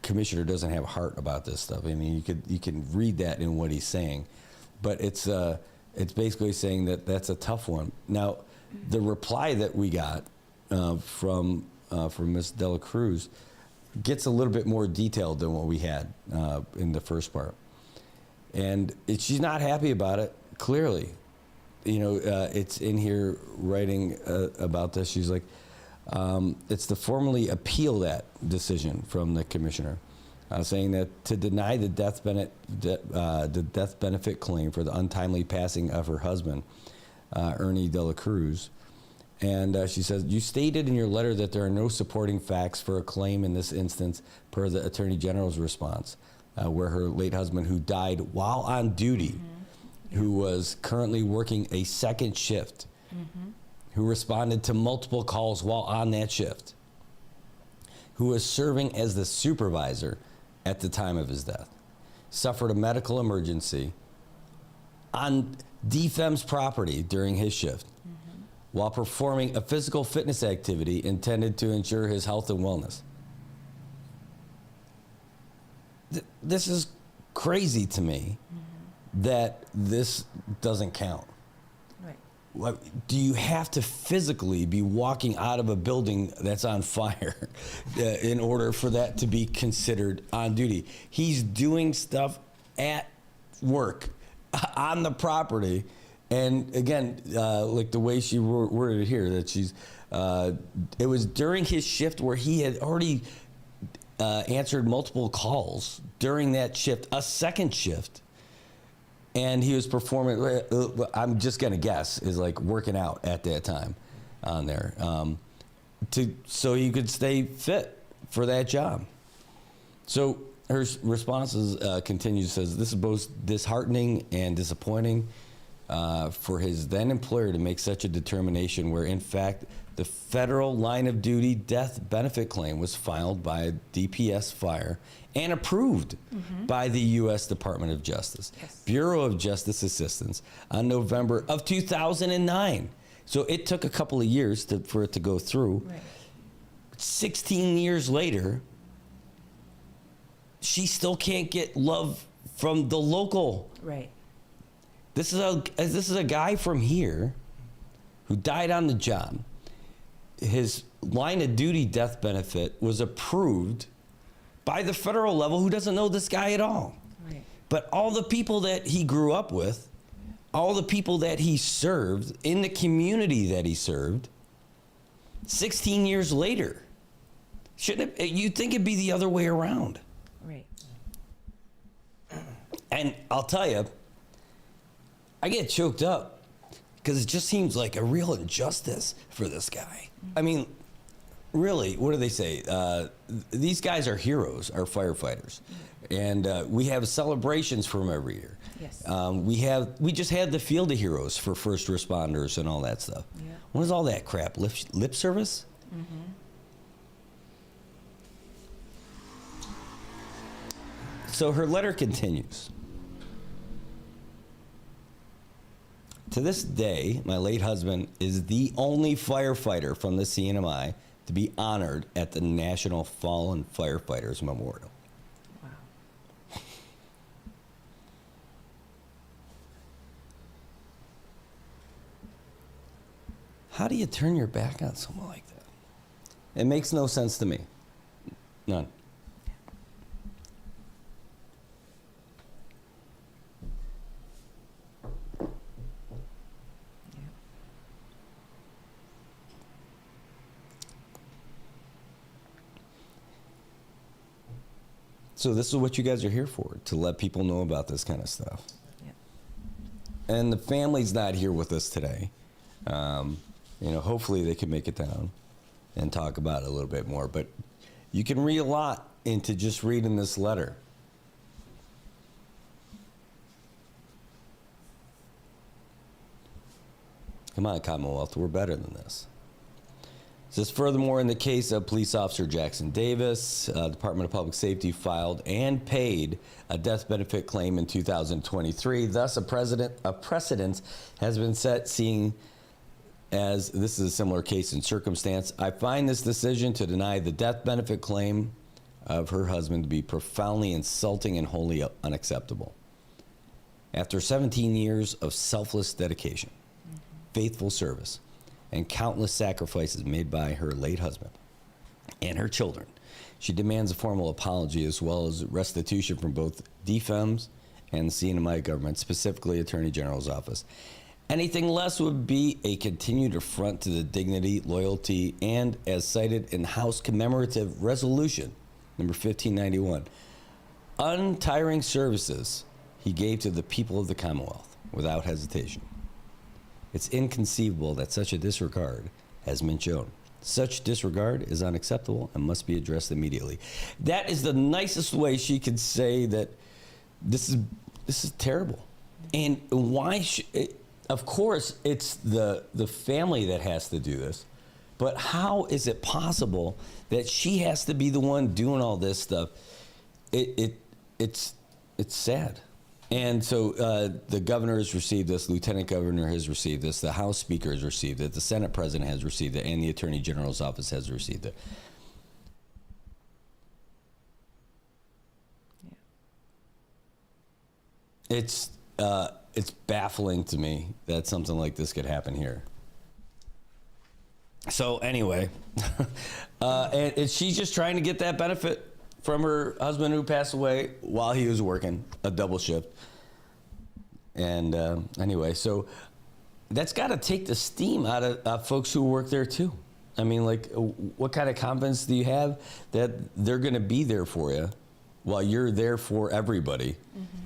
commissioner doesn't have heart about this stuff. I mean, you can read that in what he's saying, but it's basically saying that that's a tough one. Now, the reply that we got from Ms. De La Cruz gets a little bit more detailed than what we had in the first part, and she's not happy about it. Clearly, it's in here writing about this. She's like, it's to formally appeal that decision from the commissioner, saying that to deny the death benefit claim for the untimely passing of her husband, Ernie De La Cruz. And she says, you stated in your letter that there are no supporting facts for a claim in this instance per the Attorney General's response, where her late husband, who died while on duty, who was currently working a second shift, who responded to multiple calls while on that shift, who was serving as the supervisor at the time of his death, suffered a medical emergency on DFEM's property during his shift, while performing a physical fitness activity intended to ensure his health and wellness. This is crazy to me that this doesn't count. Right. Do you have to physically be walking out of a building that's on fire in order for that to be considered on duty? He's doing stuff at work on the property. And again, like the way she worded it here, that she's, it was during his shift where he had already answered multiple calls during that shift, a second shift, and he was performing, I'm just gonna guess, is like working out at that time on there, so he could stay fit for that job. So her response continues, says, this is both disheartening and disappointing. for his then employer to make such a determination where, in fact, the federal line of duty death benefit claim was filed by DPS Fire and approved by the U.S. Department of Justice, Bureau of Justice Assistance, on November of 2009. So it took a couple of years for it to go through. Right. 16 years later, she still can't get love from the local. Right. This is a guy from here who died on the job. His line of duty death benefit was approved by the federal level, who doesn't know this guy at all. Right. But all the people that he grew up with, all the people that he served in the community that he served, 16 years later, shouldn't it, you'd think it'd be the other way around. Right. And I'll tell you, I get choked up because it just seems like a real injustice for this guy. I mean, really, what do they say? These guys are heroes, our firefighters. And we have celebrations for them every year. Yes. We just had the Field of Heroes for first responders and all that stuff. Yeah. What is all that crap? Lip service? So her letter continues. To this day, my late husband is the only firefighter from the CNMI to be honored at the National Fallen Firefighters Memorial. Wow. How do you turn your back on someone like that? It makes no sense to me. None. So this is what you guys are here for, to let people know about this kind of stuff. Yep. And the family's not here with us today. Hopefully they can make it down and talk about it a little bit more. But you can read a lot into just reading this letter. Come on, Commonwealth, we're better than this. It says, furthermore, in the case of police officer Jackson Davis, Department of Public Safety filed and paid a death benefit claim in 2023. Thus, a precedent has been set, seeing as this is a similar case and circumstance. I find this decision to deny the death benefit claim of her husband to be profoundly insulting and wholly unacceptable. After 17 years of selfless dedication, faithful service, and countless sacrifices made by her late husband and her children, she demands a formal apology as well as restitution from both DFEMS and the CNMI government, specifically Attorney General's office. Anything less would be a continued affront to the dignity, loyalty, and, as cited in House Commemorative Resolution number 1591, untiring services he gave to the people of the Commonwealth without hesitation. It's inconceivable that such a disregard has been shown. Such disregard is unacceptable and must be addressed immediately. That is the nicest way she could say that this is terrible. And why of course it's the family that has to do this, but how is it possible that she has to be the one doing all this stuff? It's sad. And so the governor has received this, lieutenant governor has received this, the House Speaker has received it, the Senate President has received it, and the Attorney General's office has received it. Yeah. It's baffling to me that something like this could happen here. So anyway, and she's just trying to get that benefit from her husband who passed away while he was working a double shift. And anyway, so that's got to take the steam out of folks who work there too. I mean, like, what kind of confidence do you have that they're going to be there for you while you're there for everybody?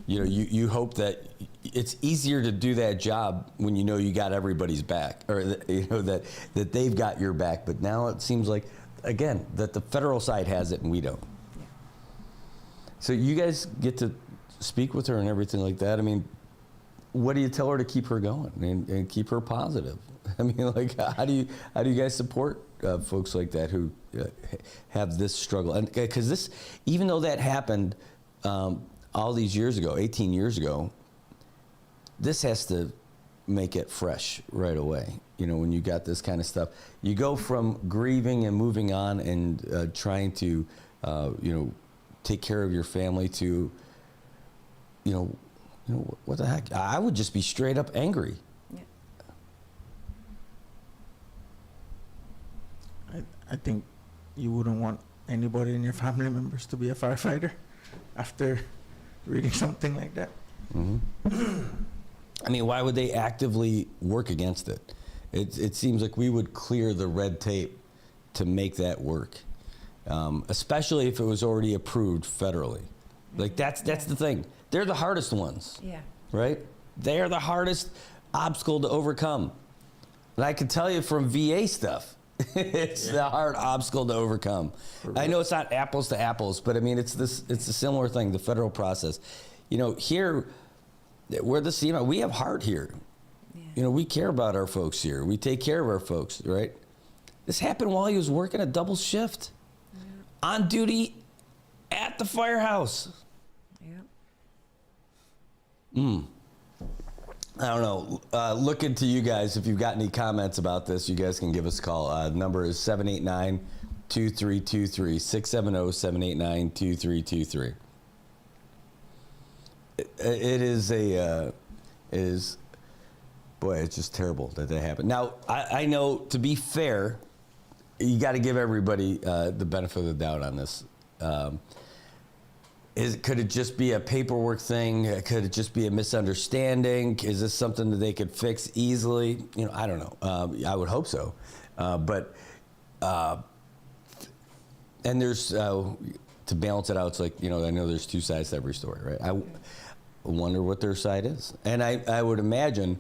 You know, you hope that it's easier to do that job when you know you got everybody's back, or that they've got your back. But now it seems like, again, that the federal side has it and we don't. So you guys get to speak with her and everything like that. I mean, what do you tell her to keep her going and keep her positive? I mean, like, how do you guys support folks like that who have this struggle? And because this, even though that happened all these years ago, 18 years ago, this has to make it fresh right away. You know, when you got this kind of stuff, you go from grieving and moving on and trying to, you know, take care of your family to, you know, what the heck? I would just be straight up angry. Yeah. I think you wouldn't want anybody in your family members to be a firefighter after reading something like that. Mm-hmm. I mean, why would they actively work against it? It seems like we would clear the red tape to make that work, especially if it was already approved federally. Like, that's the thing. They're the hardest ones. Yeah. Right? They're the hardest obstacle to overcome. And I can tell you from VA stuff, it's the hard obstacle to overcome. I know it's not apples to apples, but I mean, it's a similar thing, the federal process. You know, here, we're the CMI, we have heart here. Yeah. You know, we care about our folks here. We take care of our folks, right? This happened while he was working a double shift on duty at the firehouse. I don't know. Looking to you guys, if you've got any comments about this, you guys can give us a call. The number is 789-2323, 670-789-2323. It is, boy, it's just terrible that happened. Now, I know, to be fair, you got to give everybody the benefit of the doubt on this. Could it just be a paperwork thing? Could it just be a misunderstanding? Is this something that they could fix easily? You know, I don't know. I would hope so. And there's, to balance it out, it's like, you know, I know there's two sides to every story, right? I wonder what their side is. And I would imagine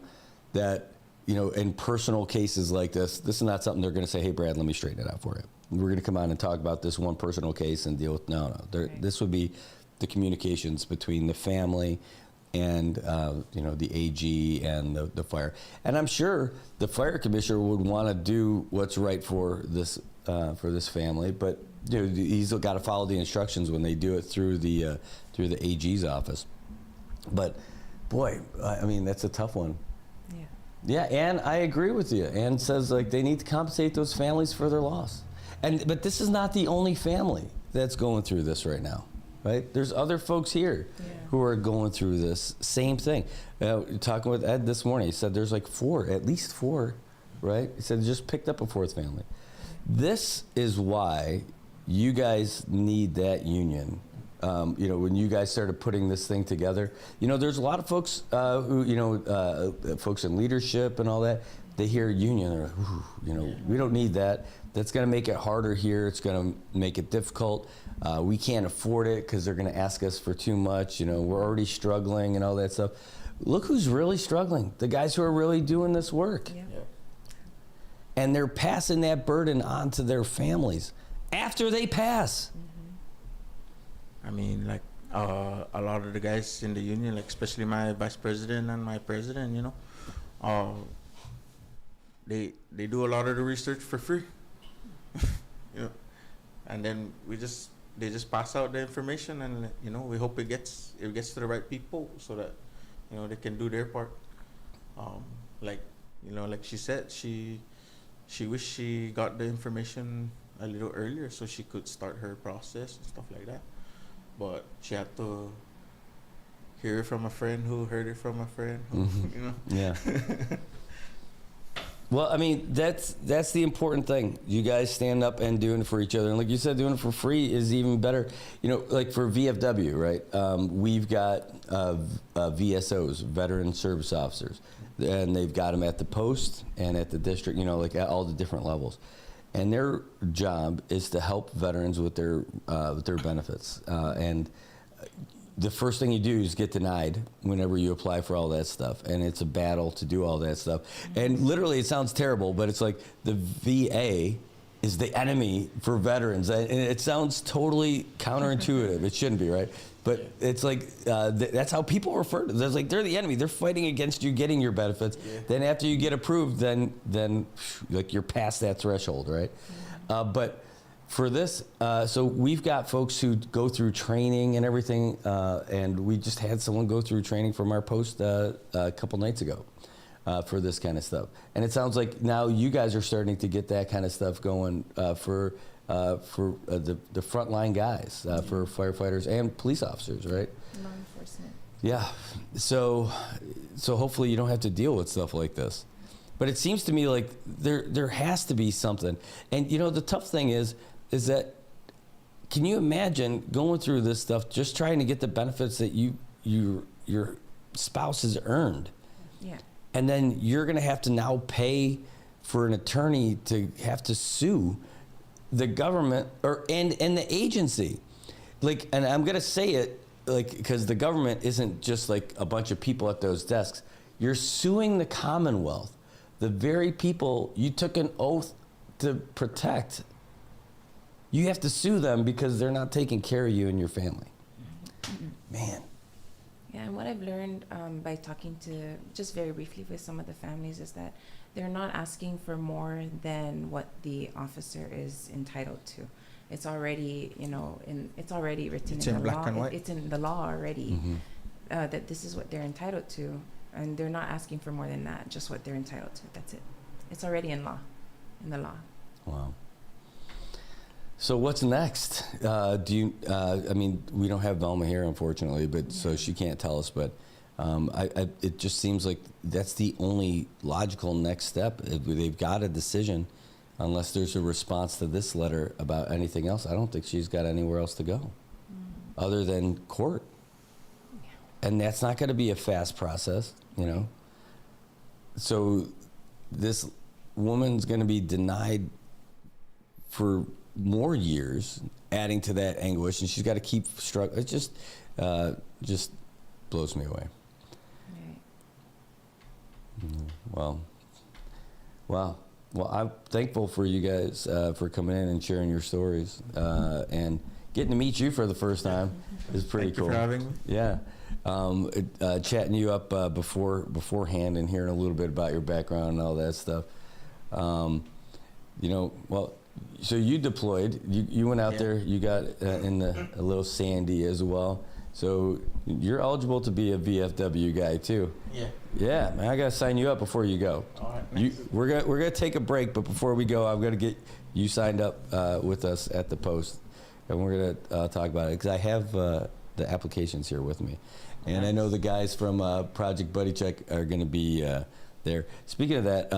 that, you know, in personal cases like this is not something they're going to say, hey, Brad, let me straighten it out for you. We're going to come on and talk about this one personal case and deal with, no. Right. This would be the communications between the family and you know, the AG and the fire. And I'm sure the fire commissioner would want to do what's right for this family, but you know, he's got to follow the instructions when they do it through the AG's office. But boy, I mean, that's a tough one. Yeah, and I agree with you. Ann says, like, they need to compensate those families for their loss. But this is not the only family that's going through this right now. Right? There's other folks here who are going through this same thing. Talking with Ed this morning, he said there's like at least four, right? He said just picked up a fourth family. This is why you guys need that union. You know, when you guys started putting this thing together, you know, there's a lot of folks who, you know, folks in leadership and all that, they hear union, they're like, you know, we don't need that. That's going to make it harder here. It's going to make it difficult. We can't afford it because they're going to ask us for too much. You know, we're already struggling and all that stuff. Look who's really struggling. The guys who are really doing this work. Yeah. And they're passing that burden on to their families after they pass. I mean, like, a lot of the guys in the union, like especially my vice president and my president, you know, they do a lot of the research for free. You know, and then they just pass out the information, and you know, we hope it gets to the right people so that, you know, they can do their part. Like, you know, like she said, she wished she got the information a little earlier so she could start her process and stuff like that. But she had to hear it from a friend who heard it from a friend who, you know. Yeah. Well, I mean, that's the important thing. You guys stand up and doing it for each other. And like you said, doing it for free is even better. You know, like for VFW, right? We've got VSOs, Veteran Service Officers, and they've got them at the post and at the district, you know, like at all the different levels. And their job is to help veterans with their benefits. And the first thing you do is get denied whenever you apply for all that stuff. And it's a battle to do all that stuff. And literally, it sounds terrible, but it's like the VA is the enemy for veterans. And it sounds totally counterintuitive. It shouldn't be, right? But it's like that's how people refer to them. It's like they're the enemy. They're fighting against you getting your benefits. Yeah. Then after you get approved, then like you're past that threshold, right? But for this, so we've got folks who go through training and everything, and we just had someone go through training from our post a couple nights ago for this kind of stuff. And it sounds like now you guys are starting to get that kind of stuff going for the frontline guys, for firefighters and police officers, right? Law enforcement. Yeah. So hopefully you don't have to deal with stuff like this. But it seems to me like there has to be something. And you know, the tough thing is that, can you imagine going through this stuff, just trying to get the benefits that your spouse has earned? Yeah. And then you're going to have to now pay for an attorney to have to sue the government and the agency. Like, and I'm going to say it like, because the government isn't just like a bunch of people at those desks. You're suing the Commonwealth, the very people you took an oath to protect. You have to sue them because they're not taking care of you and your family. Man. Yeah, and what I've learned by talking to, just very briefly with some of the families, is that they're not asking for more than what the officer is entitled to. It's already, it's already written in the black law. and white. It's in the law already, that this is what they're entitled to, and they're not asking for more than that. Just what they're entitled to. That's it. It's already in the law. Wow. So what's next? I mean, we don't have Velma here, unfortunately, but so she can't tell us. But it just seems like that's the only logical next step. If they've got a decision, unless there's a response to this letter about anything else. I don't think she's got anywhere else to go, other than court. Yeah. And that's not going to be a fast process, So this woman's going to be denied for more years, adding to that anguish, and she's got to keep struggling. It just blows me away. Right. Well, I'm thankful for you guys for coming in and sharing your stories, and getting to meet you for the first time is pretty cool. Thank you for having me. Yeah, chatting you up beforehand and hearing a little bit about your background and all that stuff. So you deployed. You went out there. You got in a little Sandy as well. So you're eligible to be a VFW guy too. Yeah. Yeah, man, I gotta sign you up before you go. All right. We're gonna take a break, but before we go, I'm gonna get you signed up with us at the post, and we're gonna talk about it because I have the applications here with me, and I know the guys from Project Buddy Check are gonna be there. Speaking of that.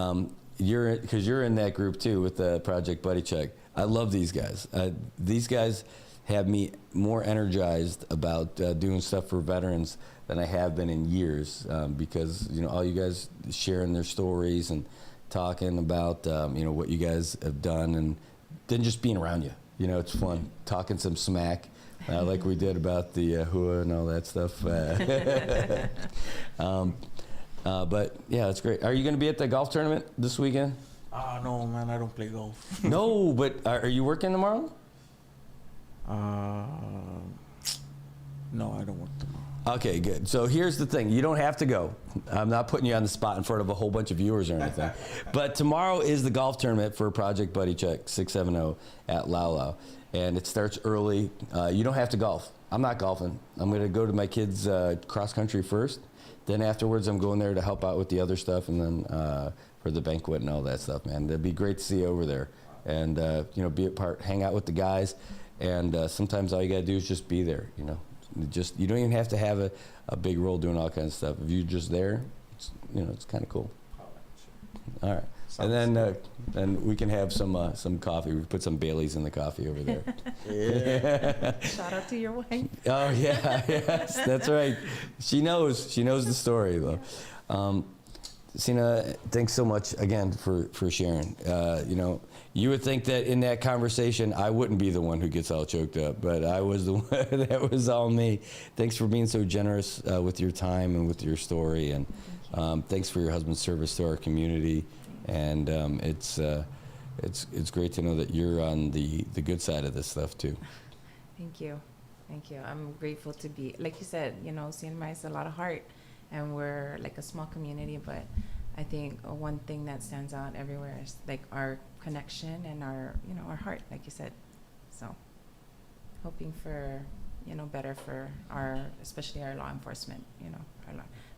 Because you're in that group too with the Project Buddy Check. I love these guys. These guys have me more energized about doing stuff for veterans than I have been in years, because all you guys sharing their stories and talking about what you guys have done, and then just being around you. It's fun talking some smack. Like we did about the hua and all that stuff. But yeah, it's great. Are you going to be at the golf tournament this weekend? No, man, I don't play golf. No, but are you working tomorrow? No, I don't work tomorrow. Okay, good. So here's the thing. You don't have to go. I'm not putting you on the spot in front of a whole bunch of viewers or anything. But tomorrow is the golf tournament for Project Buddy Check 670 at Lau Lau. And it starts early. You don't have to golf. I'm not golfing. I'm going to go to my kids' cross country first. Then afterwards, I'm going there to help out with the other stuff, and then for the banquet and all that stuff, man. It'd be great to see you over there, and be a part, hang out with the guys, and sometimes all you gotta do is just be there. You don't even have to have a big role doing all kinds of stuff. If you're just there, it's kind of cool. All right. And then we can have some coffee. We put some Baileys in the coffee over there. Yeah. Shout out to your wife. Oh yeah, yes, that's right. She knows the story though. Sina, thanks so much again for sharing. You would think that in that conversation I wouldn't be the one who gets all choked up, but I was the one. That was all me. Thanks for being so generous with your time and with your story, and thanks for your husband's service to our community. And it's great to know that you're on the good side of this stuff too. Thank you. Thank you. I'm grateful to be, like you said, CNMI is a lot of heart, and we're like a small community, but I think one thing that stands out everywhere is like our connection and our heart, like you said. So hoping for, better for especially our law enforcement,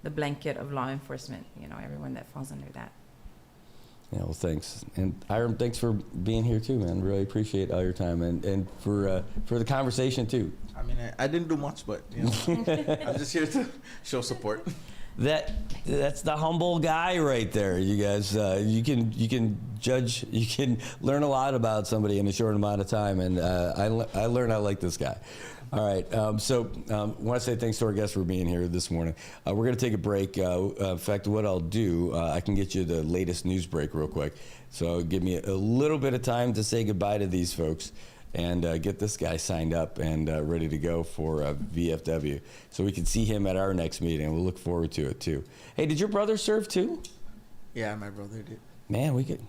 the blanket of law enforcement, everyone that falls under that. Yeah, well, thanks. And Hiram, thanks for being here too, man. Really appreciate all your time and for the conversation too. I mean, I didn't do much, but I'm just here to show support. That's the humble guy right there. You guys, you can judge, you can learn a lot about somebody in a short amount of time, and I learned I like this guy. All right, so I want to say thanks to our guests for being here this morning. We're going to take a break. In fact, what I'll do, I can get you the latest news break real quick. So give me a little bit of time to say goodbye to these folks and get this guy signed up and ready to go for VFW. So we can see him at our next meeting. We'll look forward to it, too. Hey, did your brother serve, too? Yeah, my brother did. Man, we could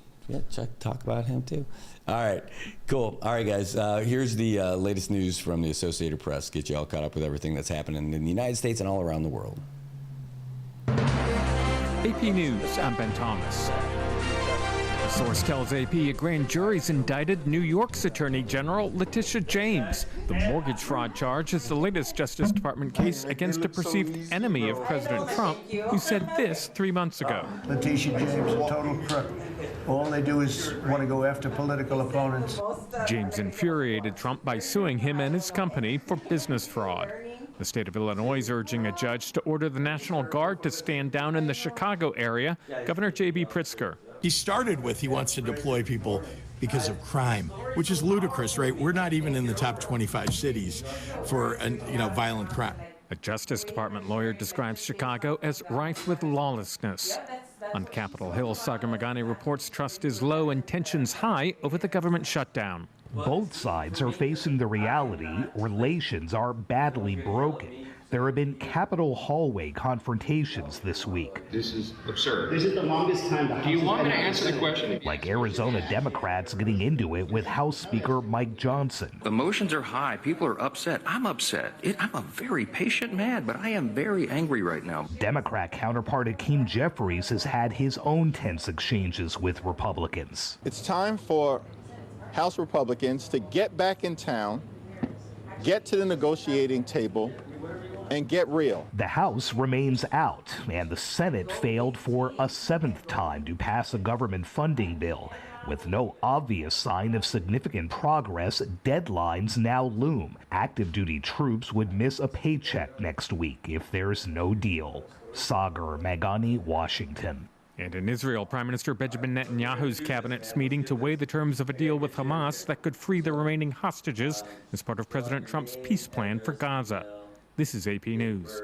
talk about him, too. All right, cool. All right, guys, here's the latest news from the Associated Press. Get you all caught up with everything that's happening in the United States and all around the world. AP News, I'm Ben Thomas. A source tells AP a grand jury's indicted New York's Attorney General Letitia James. The mortgage fraud charge is the latest Justice Department case against a perceived enemy of President Trump, who said this 3 months ago. Letitia James, a total crook. All they do is want to go after political opponents. James infuriated Trump by suing him and his company for business fraud. The state of Illinois is urging a judge to order the National Guard to stand down in the Chicago area. Governor J.B. Pritzker. He started with he wants to deploy people because of crime, which is ludicrous, right? We're not even in the top 25 cities for violent crime. A Justice Department lawyer describes Chicago as rife with lawlessness. On Capitol Hill, Sagar Magani reports trust is low and tensions high over the government shutdown. Both sides are facing the reality relations are badly broken. There have been Capitol hallway confrontations this week. This is absurd. This is the longest time the House. Do you want me to answer the question? Like Arizona Democrats getting into it with House Speaker Mike Johnson. Emotions are high. People are upset. I'm upset. I'm a very patient man, but I am very angry right now. Democrat counterpart Hakeem Jeffries has had his own tense exchanges with Republicans. It's time for House Republicans to get back in town, get to the negotiating table, and get real. The House remains out, and the Senate failed for a 7th time to pass a government funding bill. With no obvious sign of significant progress, deadlines now loom. Active duty troops would miss a paycheck next week if there's no deal. Sagar Magani, Washington. And in Israel, Prime Minister Benjamin Netanyahu's cabinet's meeting to weigh the terms of a deal with Hamas that could free the remaining hostages as part of President Trump's peace plan for Gaza. This is AP News.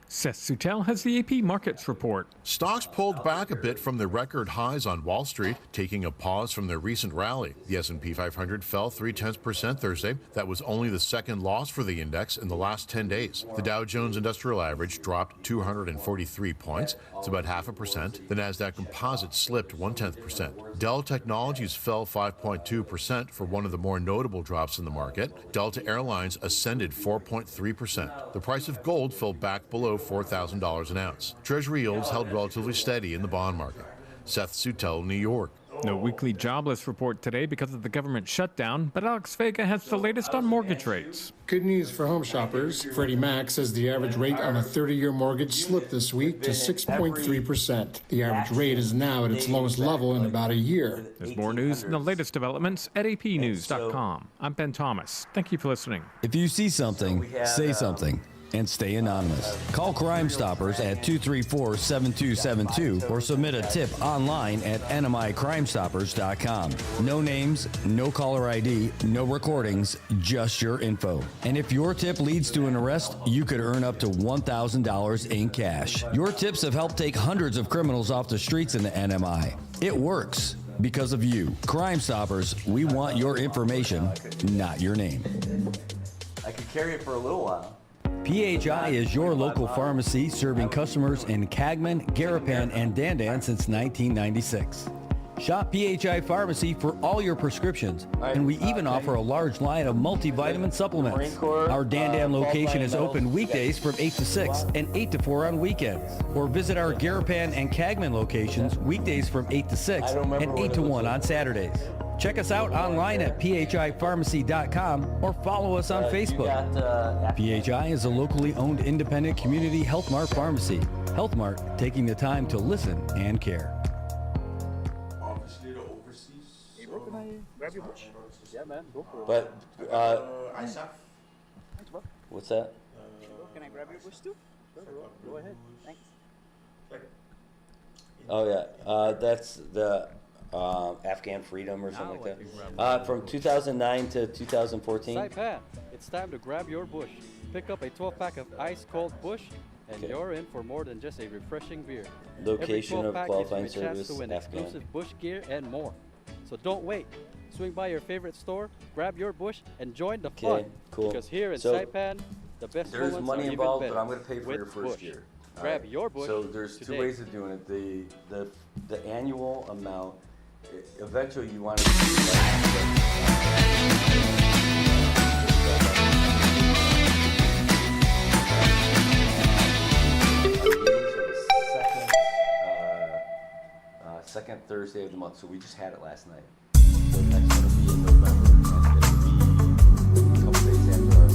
Seth Sutel has the AP Markets Report. Stocks pulled back a bit from the record highs on Wall Street, taking a pause from their recent rally. The S&P 500 fell 0.3% Thursday. That was only the second loss for the index in the last 10 days. The Dow Jones Industrial Average dropped 243 points. It's about 0.5%. The Nasdaq Composite slipped 0.1%. Dell Technologies fell 5.2% for one of the more notable drops in the market. Delta Airlines ascended 4.3%. The price of gold fell back below $4,000 an ounce. Treasury yields held relatively steady in the bond market. Seth Sutel, New York. No weekly jobless report today because of the government shutdown, but Alex Vega has the latest on mortgage rates. Good news for home shoppers. Freddie Mac says the average rate on a 30-year mortgage slipped this week to 6.3%. The average rate is now at its lowest level in about a year. There's more news and the latest developments at apnews.com. I'm Ben Thomas. Thank you for listening. If you see something, say something. And stay anonymous. Call Crime Stoppers at 234-7272 or submit a tip online at nmicrimestoppers.com. No names, no caller ID, no recordings, just your info. And if your tip leads to an arrest, you could earn up to $1,000 in cash. Your tips have helped take hundreds of criminals off the streets in the NMI. It works because of you. Crime Stoppers, we want your information, not your name. I could carry it for a little while. PHI is your local pharmacy serving customers in Cagman, Garapan, and Dandan since 1996. Shop PHI Pharmacy for all your prescriptions, and we even offer a large line of multivitamin supplements. Our Dan location is open weekdays from 8 to 6 and 8 to 4 on weekends. Or visit our Garapan and Cagman locations weekdays from 8 to 6 and 8 to 1 on Saturdays. Check us out online at phipharmacy.com or follow us on Facebook. PHI is a locally owned independent community Health Mart pharmacy. Health Mart, taking the time to listen and care. Hey, bro, can I grab your bush? Yeah, man, go for it. But, Thanks, bro. what's that? Hey, bro, can I grab your bush too? Sure, bro. Go ahead. Thanks. Oh, yeah. That's the Afghan Freedom or something like that. From 2009 to 2014. Saipan, it's time to grab your bush. Pick up a 12-pack of ice-cold bush, and you're in for more than just a refreshing beer. Location of qualifying gives you a chance service, to win Afghan. exclusive bush gear and more. So don't wait. Swing by your favorite store, grab your bush, and join the fun. Cool. Because here in So, Saipan, the best there's moments money are involved, even but better I'm going to pay for with your first bush. year. Grab your bush So there's today. two ways of doing it. The annual amount. Eventually, you want to. Second Thursday of the month, so we just had it last night. So next one will be in November, and it'll be a couple days after our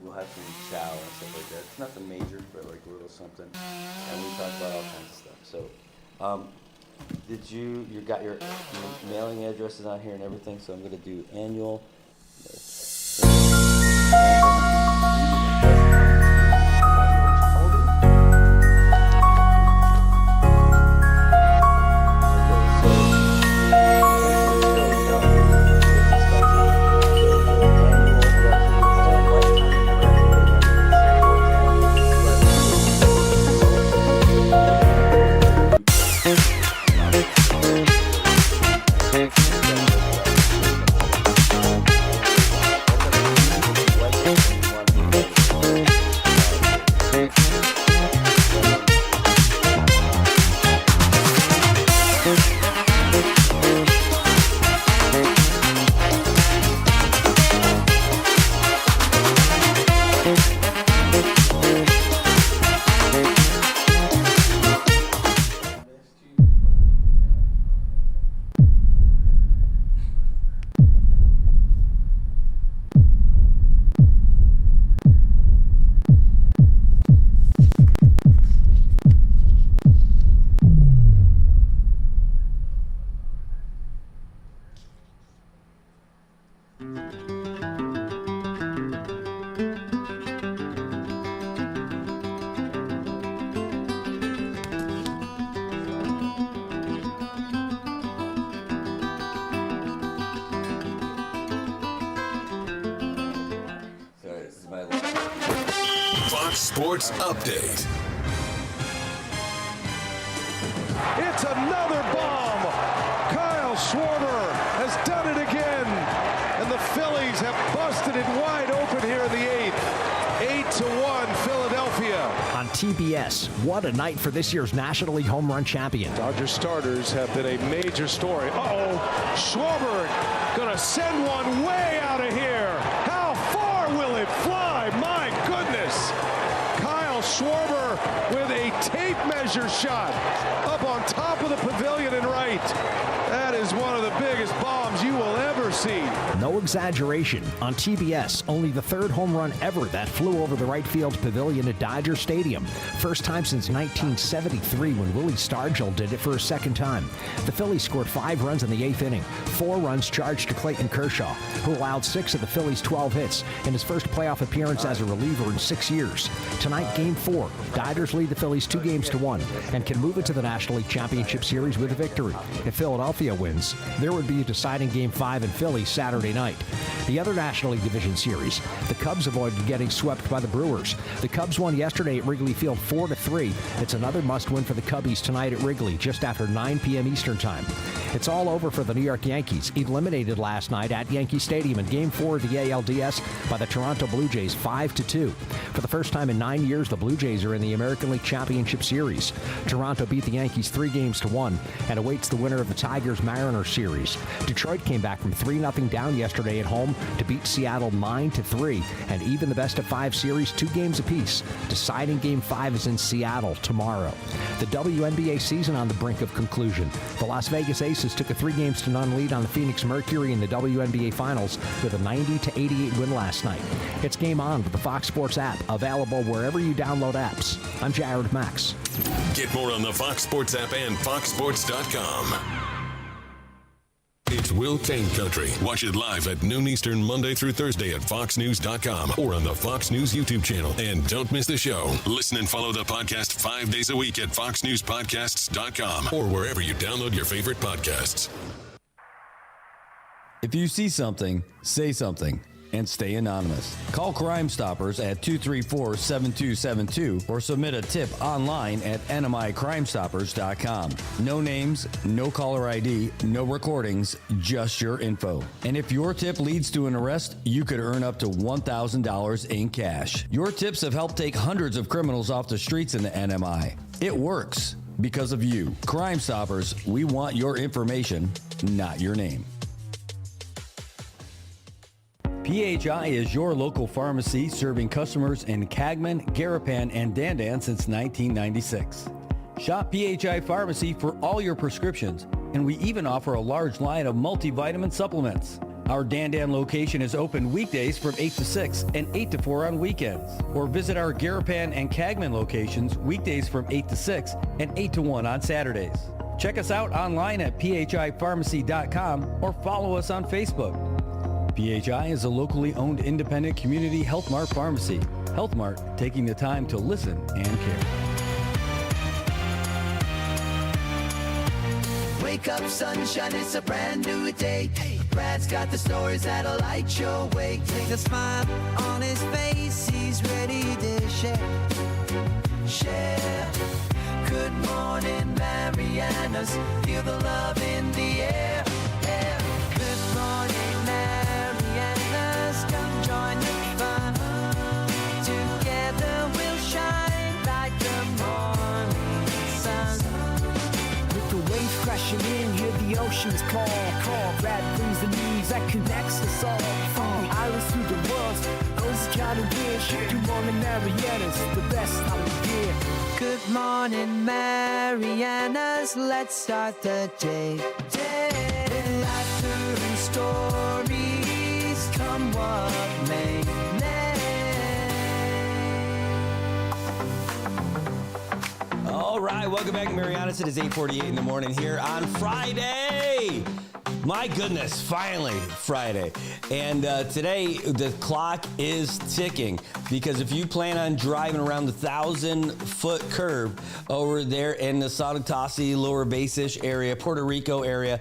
we'll have some chow and stuff like that. It's nothing major, but like a little something. And we talk about all kinds of stuff. So, did you got your mailing addresses on here and everything? So I'm gonna do annual. Sports Update. It's another bomb. Kyle Schwarber has done it again. And the Phillies have busted it wide open here in the eighth. 8-1 Philadelphia. On TBS, what a night for this year's National League home run champion. Dodger starters have been a major story. Schwarber gonna send one way out of here. How far will it fly? My goodness. Kyle Schwarber with a tape measure shot up on top of the pavilion in right. That is one of the biggest bombs you will ever see. No exaggeration. On TBS, only the third home run ever that flew over the right field pavilion at Dodger Stadium. First time since 1973 when Willie Stargell did it for a second time. The Phillies scored 5 runs in the 8th inning, 4 runs charged to Clayton Kershaw, who allowed 6 of the Phillies' 12 hits in his first playoff appearance as a reliever in 6 years. Tonight, Game 4. Dodgers lead the Phillies 2-1 and can move into the National League Championship Series with a victory. If Philadelphia wins, there would be a deciding Game 5 in Philly Saturday Saturday night. The other National League Division Series, the Cubs avoided getting swept by the Brewers. The Cubs won yesterday at Wrigley Field 4-3. It's another must-win for the Cubbies tonight at Wrigley, just after 9 p.m. Eastern Time. It's all over for the New York Yankees, eliminated last night at Yankee Stadium in Game 4 of the ALDS by the Toronto Blue Jays 5-2. For the first time in 9 years, the Blue Jays are in the American League Championship Series. Toronto beat the Yankees 3-1 and awaits the winner of the Tigers-Mariners series. Detroit came back from 3-0 down yesterday at home to beat Seattle 9-3, and even the best-of-5 series 2 games apiece. Deciding Game 5 is in Seattle tomorrow. The WNBA season on the brink of conclusion. The Las Vegas Aces took a 3-0 lead on the Phoenix Mercury in the WNBA Finals with a 90-88 win last night. It's Game On with the Fox Sports app, available wherever you download apps. I'm Jared Max. Get more on the Fox Sports app and foxsports.com. It's Will Kane Country. Watch it live at noon Eastern Monday through Thursday at foxnews.com or on the Fox News YouTube channel. And don't miss the show. Listen and follow the podcast 5 days a week at foxnewspodcasts.com or wherever you download your favorite podcasts. If you see something, say something. And stay anonymous. Call Crime Stoppers at 234-7272 or submit a tip online at NMICrimestoppers.com. No names, no caller ID, no recordings, just your info. And if your tip leads to an arrest, you could earn up to $1,000 in cash. Your tips have helped take hundreds of criminals off the streets in the NMI. It works because of you. Crime Stoppers, we want your information, not your name. PHI is your local pharmacy serving customers in Cagman, Garapan, and Dandan since 1996. Shop PHI Pharmacy for all your prescriptions, and we even offer a large line of multivitamin supplements. Our Dandan location is open weekdays from 8 to 6 and 8 to 4 on weekends. Or visit our Garapan and Cagman locations weekdays from 8 to 6 and 8 to 1 on Saturdays. Check us out online at phipharmacy.com or follow us on Facebook. PHI is a locally owned independent community Health Mart pharmacy. Health Mart, taking the time to listen and care. Wake up, sunshine, it's a brand new day. Brad's got the stories that'll light your way. Take a smile on his face, he's ready to share. Share. Good morning, Marianas. Feel the love in the air. Good morning, Marianas. Come join the fun. Together we'll shine like the morning sun. With the waves crashing in, hear the oceans call. Brad brings the news that connects us all. From the islands to the world, those kind of wish. Good morning, Marianas, the best time of year. Good morning, Marianas. Let's start the day. With laughter and stories, come what may. All right, welcome back, Marianas. It is 8:48 in the morning here on Friday. My goodness, finally Friday. And today the clock is ticking because if you plan on driving around the 1,000-foot curve over there in the Sonotasi, Lower Base-ish area, Puerto Rico area,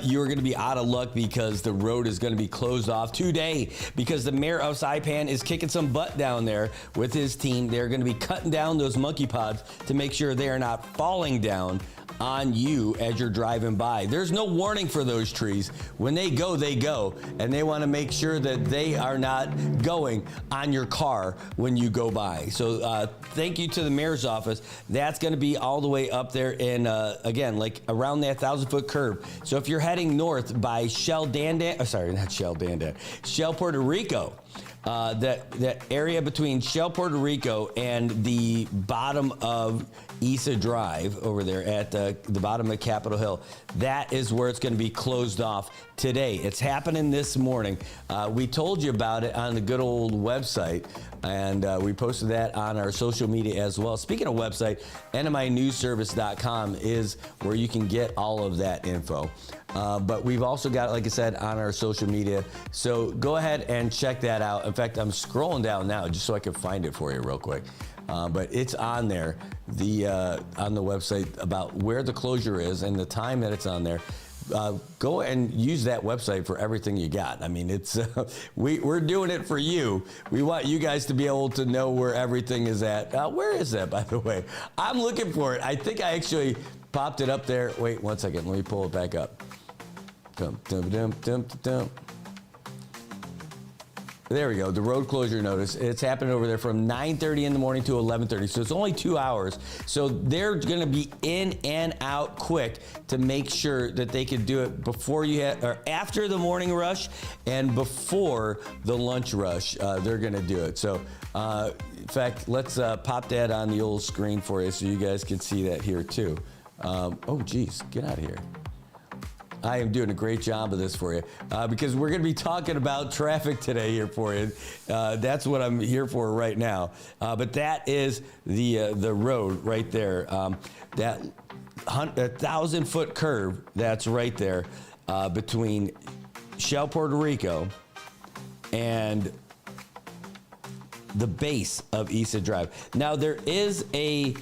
you're going to be out of luck because the road is going to be closed off today because the mayor of Saipan is kicking some butt down there with his team. They're going to be cutting down those monkey pods to make sure they are not falling down on you as you're driving by. There's no warning for those trees. When they go, and they want to make sure that they are not going on your car when you go by. So thank you to the mayor's office. That's going to be all the way up there in, again, like around that 1,000-foot curve. So if you're heading north by Shell, Puerto Rico, that area between Shell, Puerto Rico and the bottom of Isa Drive over there at the bottom of Capitol Hill, that is where it's going to be closed off today. It's happening this morning. We told you about it on the good old website, and we posted that on our social media as well. Speaking of website, NMINewsService.com is where you can get all of that info. But we've also got it, like I said, on our social media. So go ahead and check that out. In fact, I'm scrolling down now just so I can find it for you real quick. But it's on there, on the website about where the closure is and the time that it's on there. go and use that website for everything you got. I mean, it's we're doing it for you. We want you guys to be able to know where everything is at. Where is that, by the way? I'm looking for it. I think I actually popped it up there. Wait 1 second. Let me pull it back up. Dum, dum, dum, dum, dum. There we go, the road closure notice. It's happening over there from 9:30 in the morning to 11:30, so it's only 2 hours. So they're going to be in and out quick to make sure that they can do it before or after the morning rush and before the lunch rush. They're going to do it. So, in fact, let's pop that on the old screen for you so you guys can see that here too. Oh, geez, get out of here. I am doing a great job of this for you because we're going to be talking about traffic today here for you. That's what I'm here for right now. But that is the road right there. That 1,000-foot curve that's right there between Shell, Puerto Rico, and the base of Issa Drive. Now there is a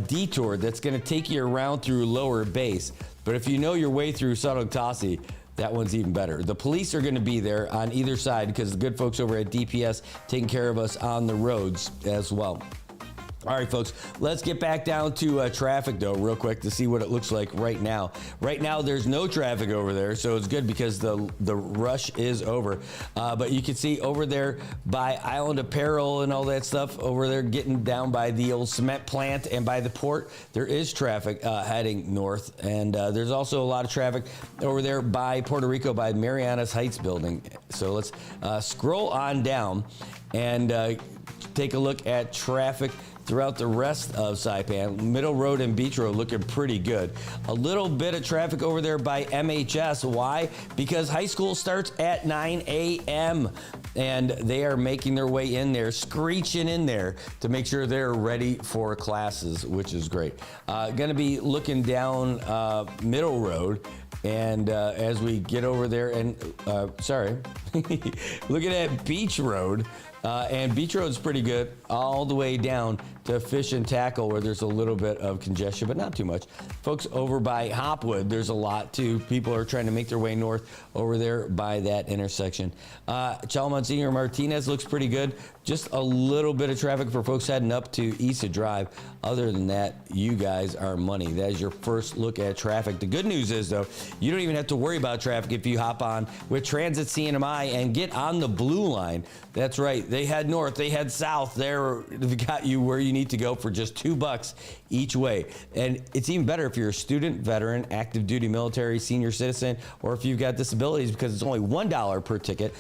detour that's going to take you around through Lower Base. But if you know your way through Sonoctasi, that one's even better. The police are going to be there on either side because the good folks over at DPS taking care of us on the roads as well. All right, folks, let's get back down to traffic, though, real quick to see what it looks like right now. Right now, there's no traffic over there, so it's good because the rush is over. But you can see over there by Island Apparel and all that stuff, over there getting down by the old cement plant and by the port, there is traffic heading north. And there's also a lot of traffic over there by Puerto Rico, by Marianas Heights building. So let's scroll on down and take a look at traffic throughout the rest of Saipan. Middle Road and Beach Road looking pretty good. A little bit of traffic over there by MHS. Why? Because high school starts at 9 a.m. and they are making their way in there, screeching in there to make sure they're ready for classes, which is great. Gonna be looking down Middle Road. And as we get over there and, looking at Beach Road, and Beach Road's pretty good all the way down to Fish and Tackle where there's a little bit of congestion, but not too much. Folks, over by Hopwood, there's a lot too. People are trying to make their way north over there by that intersection. Chalmonsinger Martinez looks pretty good. Just a little bit of traffic for folks heading up to Issa Drive. Other than that, you guys are money. That is your first look at traffic. The good news is, though, you don't even have to worry about traffic if you hop on with Transit CNMI and get on the blue line. That's right. They head north. They head south. They've got you where you need to go for just $2 each way. And it's even better if you're a student, veteran, active duty military, senior citizen, or if you've got disabilities because it's only $1 per ticket.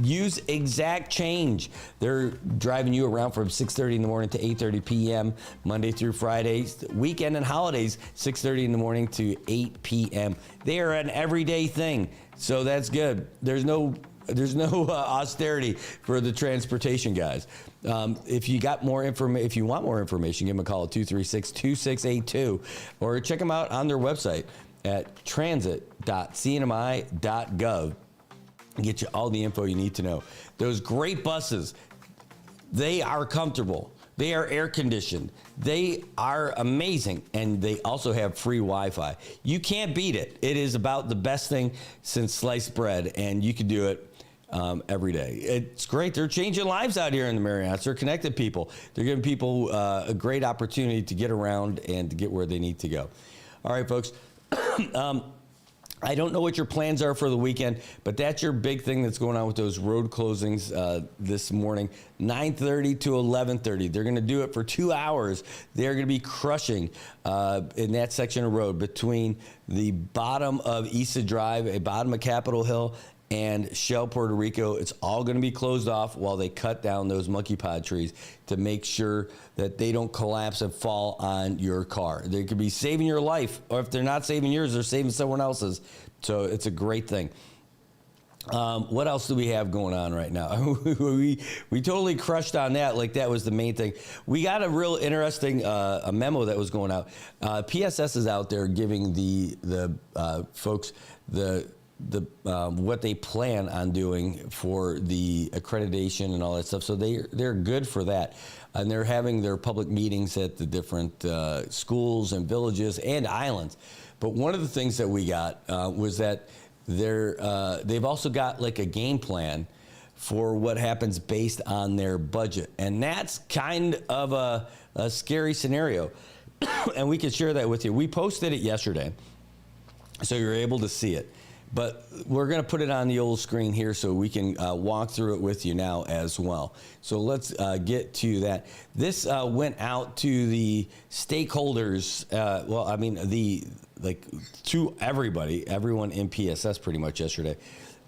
Use Exact Change. They're driving you around from 6:30 in the morning to 8:30 p.m. Monday through Friday. Weekend and holidays, 6:30 in the morning to 8 p.m. They are an everyday thing, so that's good. There's no austerity for the transportation guys. If you got more if you want more information, give them a call at 236-2682 or check them out on their website at transit.cnmi.gov. Get you all the info you need to know. Those great buses, they are comfortable. They are air conditioned. They are amazing. And they also have free Wi-Fi. You can't beat it. It is about the best thing since sliced bread, and you can do it every day. It's great. They're changing lives out here in the Marianas. They're connected people. They're giving people a great opportunity to get around and to get where they need to go. All right, folks. I don't know what your plans are for the weekend, but that's your big thing that's going on with those road closings this morning, 9:30 to 11:30. They're going to do it for 2 hours. They're going to be crushing in that section of road between the bottom of Issa Drive, bottom of Capitol Hill, and Shell, Puerto Rico. It's all going to be closed off while they cut down those monkey pod trees to make sure that they don't collapse and fall on your car. They could be saving your life, or if they're not saving yours, they're saving someone else's. So it's a great thing. What else do we have going on right now? we totally crushed on that, like that was the main thing. We got a real interesting a memo that was going out. PSS is out there giving the folks the what they plan on doing for the accreditation and all that stuff. So they're good for that. And they're having their public meetings at the different schools and villages and islands. But one of the things that we got was that they've also got like a game plan for what happens based on their budget. And that's kind of a scary scenario. And we can share that with you. We posted it yesterday, so you're able to see it. But we're going to put it on the old screen here so we can walk through it with you now as well. So let's get to that. This went out to the stakeholders, to everyone in PSS pretty much yesterday.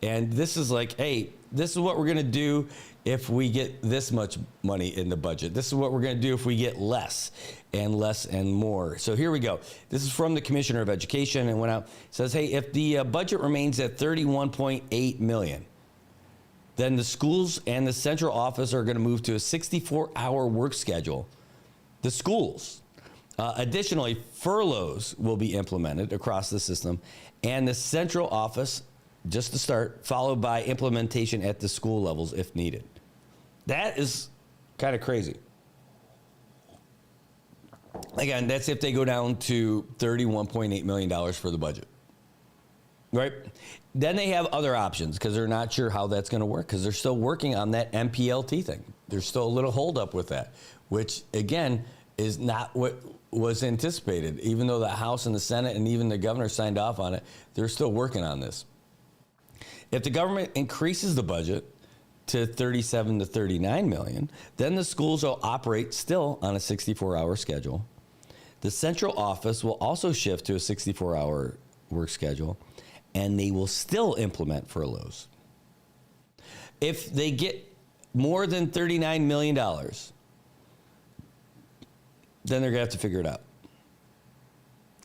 And this is like, hey, this is what we're going to do if we get this much money in the budget. This is what we're going to do if we get less and more. So here we go. This is from the Commissioner of Education, and went out. It says, hey, if the budget remains at $31.8 million, then the schools and the central office are going to move to a 64-hour work schedule. The schools. Additionally, furloughs will be implemented across the system, and the central office, just to start, followed by implementation at the school levels if needed. That is kind of crazy. Again, that's if they go down to $31.8 million for the budget, right? Then they have other options because they're not sure how that's going to work because they're still working on that MPLT thing. There's still a little holdup with that, which, again, is not what was anticipated. Even though the House and the Senate and even the governor signed off on it, they're still working on this. If the government increases the budget to 37 to 39 million, then the schools will operate still on a 64-hour schedule. The central office will also shift to a 64-hour work schedule, and they will still implement furloughs. If they get more than $39 million, then they're going to have to figure it out.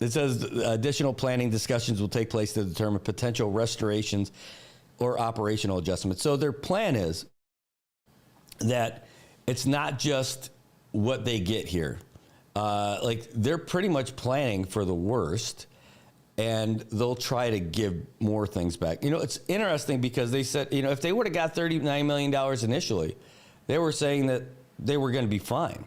It says additional planning discussions will take place to determine potential restorations or operational adjustments. So their plan is that it's not just what they get here. They're pretty much planning for the worst, and they'll try to give more things back. You know, it's interesting because they said, you know, if they would have got $39 million initially, they were saying that they were going to be fine.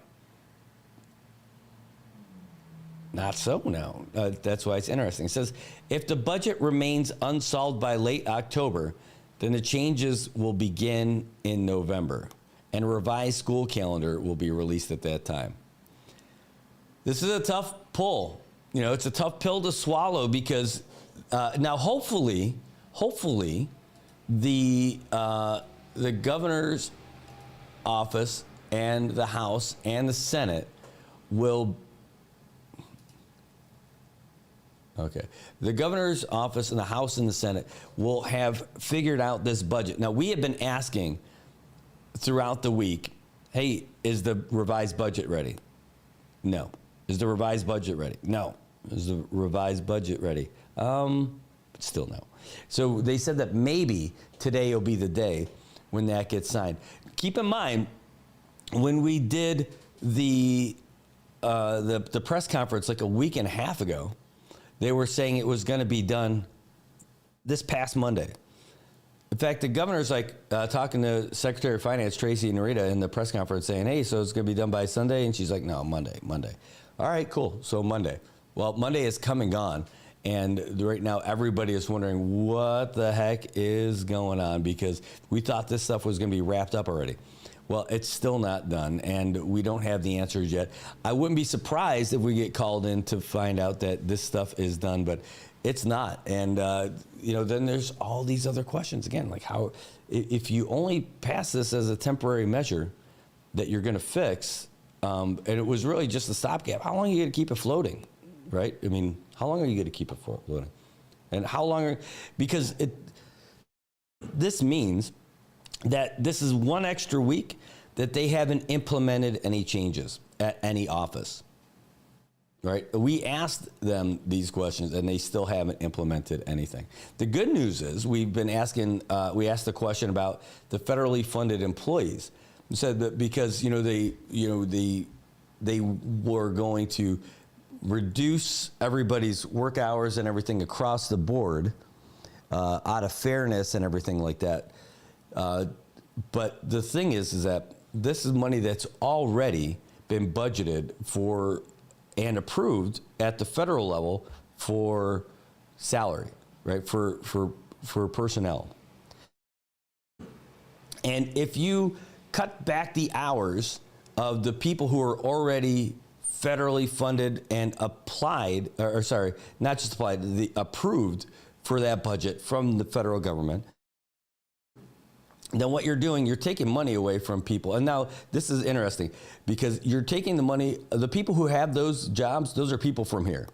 Not so now. That's why it's interesting. It says, if the budget remains unsolved by late October, then the changes will begin in November, and a revised school calendar will be released at that time. This is a tough pull. You know, it's a tough pill to swallow because now hopefully the governor's office and the House and the Senate will. Okay. The governor's office and the House and the Senate will have figured out this budget. Now, we have been asking throughout the week, hey, is the revised budget ready? No. Is the revised budget ready? No. Is the revised budget ready? Still no. So they said that maybe today will be the day when that gets signed. Keep in mind, when we did the press conference like a week and a half ago, they were saying it was going to be done this past Monday. In fact, the governor's talking to Secretary of Finance Tracy Narita in the press conference saying, hey, so it's going to be done by Sunday? And she's like, no, Monday. All right, cool. So Monday. Well, Monday is come and gone. And right now, everybody is wondering what the heck is going on because we thought this stuff was going to be wrapped up already. Well, it's still not done, and we don't have the answers yet. I wouldn't be surprised if we get called in to find out that this stuff is done, but it's not. And, then there's all these other questions. Again, like how, if you only pass this as a temporary measure that you're going to fix, and it was really just a stopgap, how long are you going to keep it floating, right? I mean, how long are you going to keep it floating? And how long because this means that this is one extra week that they haven't implemented any changes at any office, right? We asked them these questions and they still haven't implemented anything. The good news is we've been asking, we asked the question about the federally funded employees. We said that because, they were going to reduce everybody's work hours and everything across the board. out of fairness and everything like that. But the thing is that this is money that's already been budgeted for and approved at the federal level for salary, right? For personnel. And if you cut back the hours of the people who are already federally funded and applied, or sorry, not just applied, the approved for that budget from the federal government, then what you're doing, you're taking money away from people. And now this is interesting because you're taking the money, the people who have those jobs, those are people from here.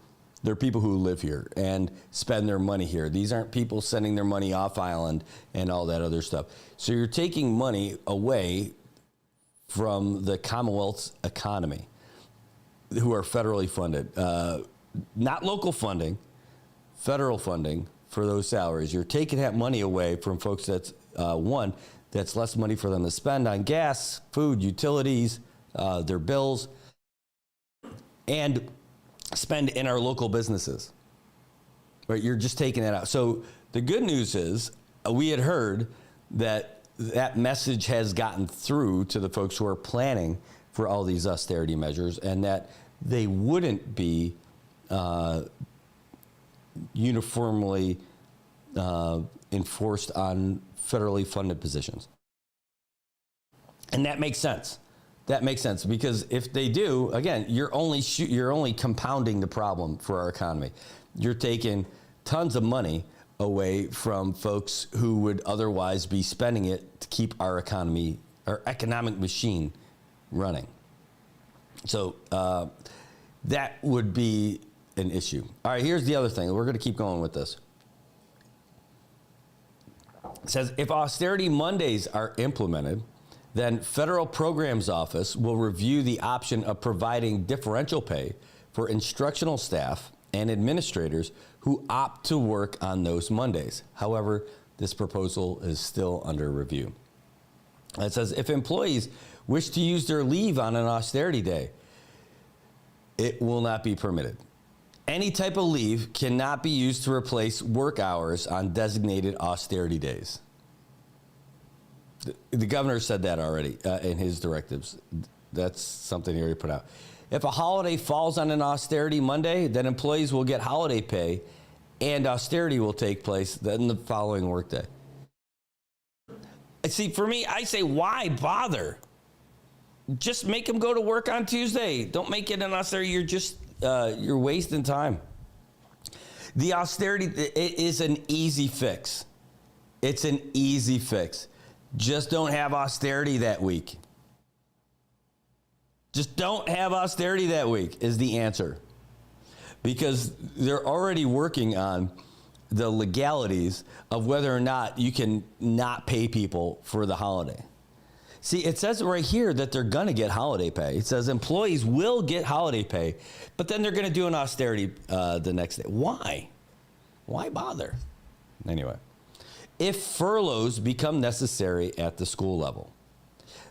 They're people who live here and spend their money here. These aren't people sending their money off island and all that other stuff. So you're taking money away from the Commonwealth's economy who are federally funded. Not local funding, federal funding for those salaries. You're taking that money away from folks that's, one, that's less money for them to spend on gas, food, utilities, their bills, and spend in our local businesses. Right? You're just taking that out. So the good news is we had heard that that message has gotten through to the folks who are planning for all these austerity measures and that they wouldn't be uniformly enforced on federally funded positions. And that makes sense. That makes sense because if they do, again, you're only compounding the problem for our economy. You're taking tons of money away from folks who would otherwise be spending it to keep our economy, our economic machine running. So that would be an issue. All right, here's the other thing. We're going to keep going with this. It says, if austerity Mondays are implemented, then Federal Programs Office will review the option of providing differential pay for instructional staff and administrators who opt to work on those Mondays. However, this proposal is still under review. It says, if employees wish to use their leave on an austerity day, it will not be permitted. Any type of leave cannot be used to replace work hours on designated austerity days. The governor said that already in his directives. That's something he already put out. If a holiday falls on an austerity Monday, then employees will get holiday pay and austerity will take place then the following workday. See, for me, I say, why bother? Just make them go to work on Tuesday. Don't make it an austerity. You're just, you're wasting time. The austerity, it is an easy fix. It's an easy fix. Just don't have austerity that week. Just don't have austerity that week is the answer. Because they're already working on the legalities of whether or not you can not pay people for the holiday. See, it says right here that they're going to get holiday pay. It says employees will get holiday pay, but then they're going to do an austerity the next day. Why? Why bother? Anyway. If furloughs become necessary at the school level,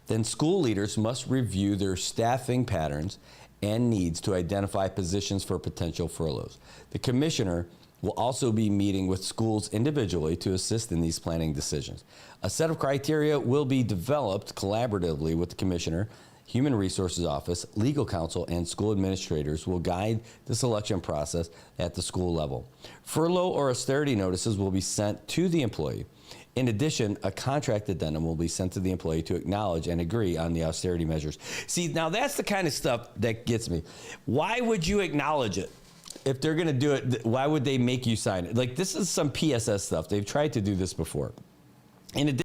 then school leaders must review their staffing patterns and needs to identify positions for potential furloughs. The commissioner will also be meeting with schools individually to assist in these planning decisions. A set of criteria will be developed collaboratively with the commissioner, Human Resources Office, legal counsel, and school administrators will guide the selection process at the school level. Furlough or austerity notices will be sent to the employee. In addition, a contract addendum will be sent to the employee to acknowledge and agree on the austerity measures. See, now that's the kind of stuff that gets me. Why would you acknowledge it? If they're going to do it, why would they make you sign it? Like, this is some PSS stuff. They've tried to do this before. In addition,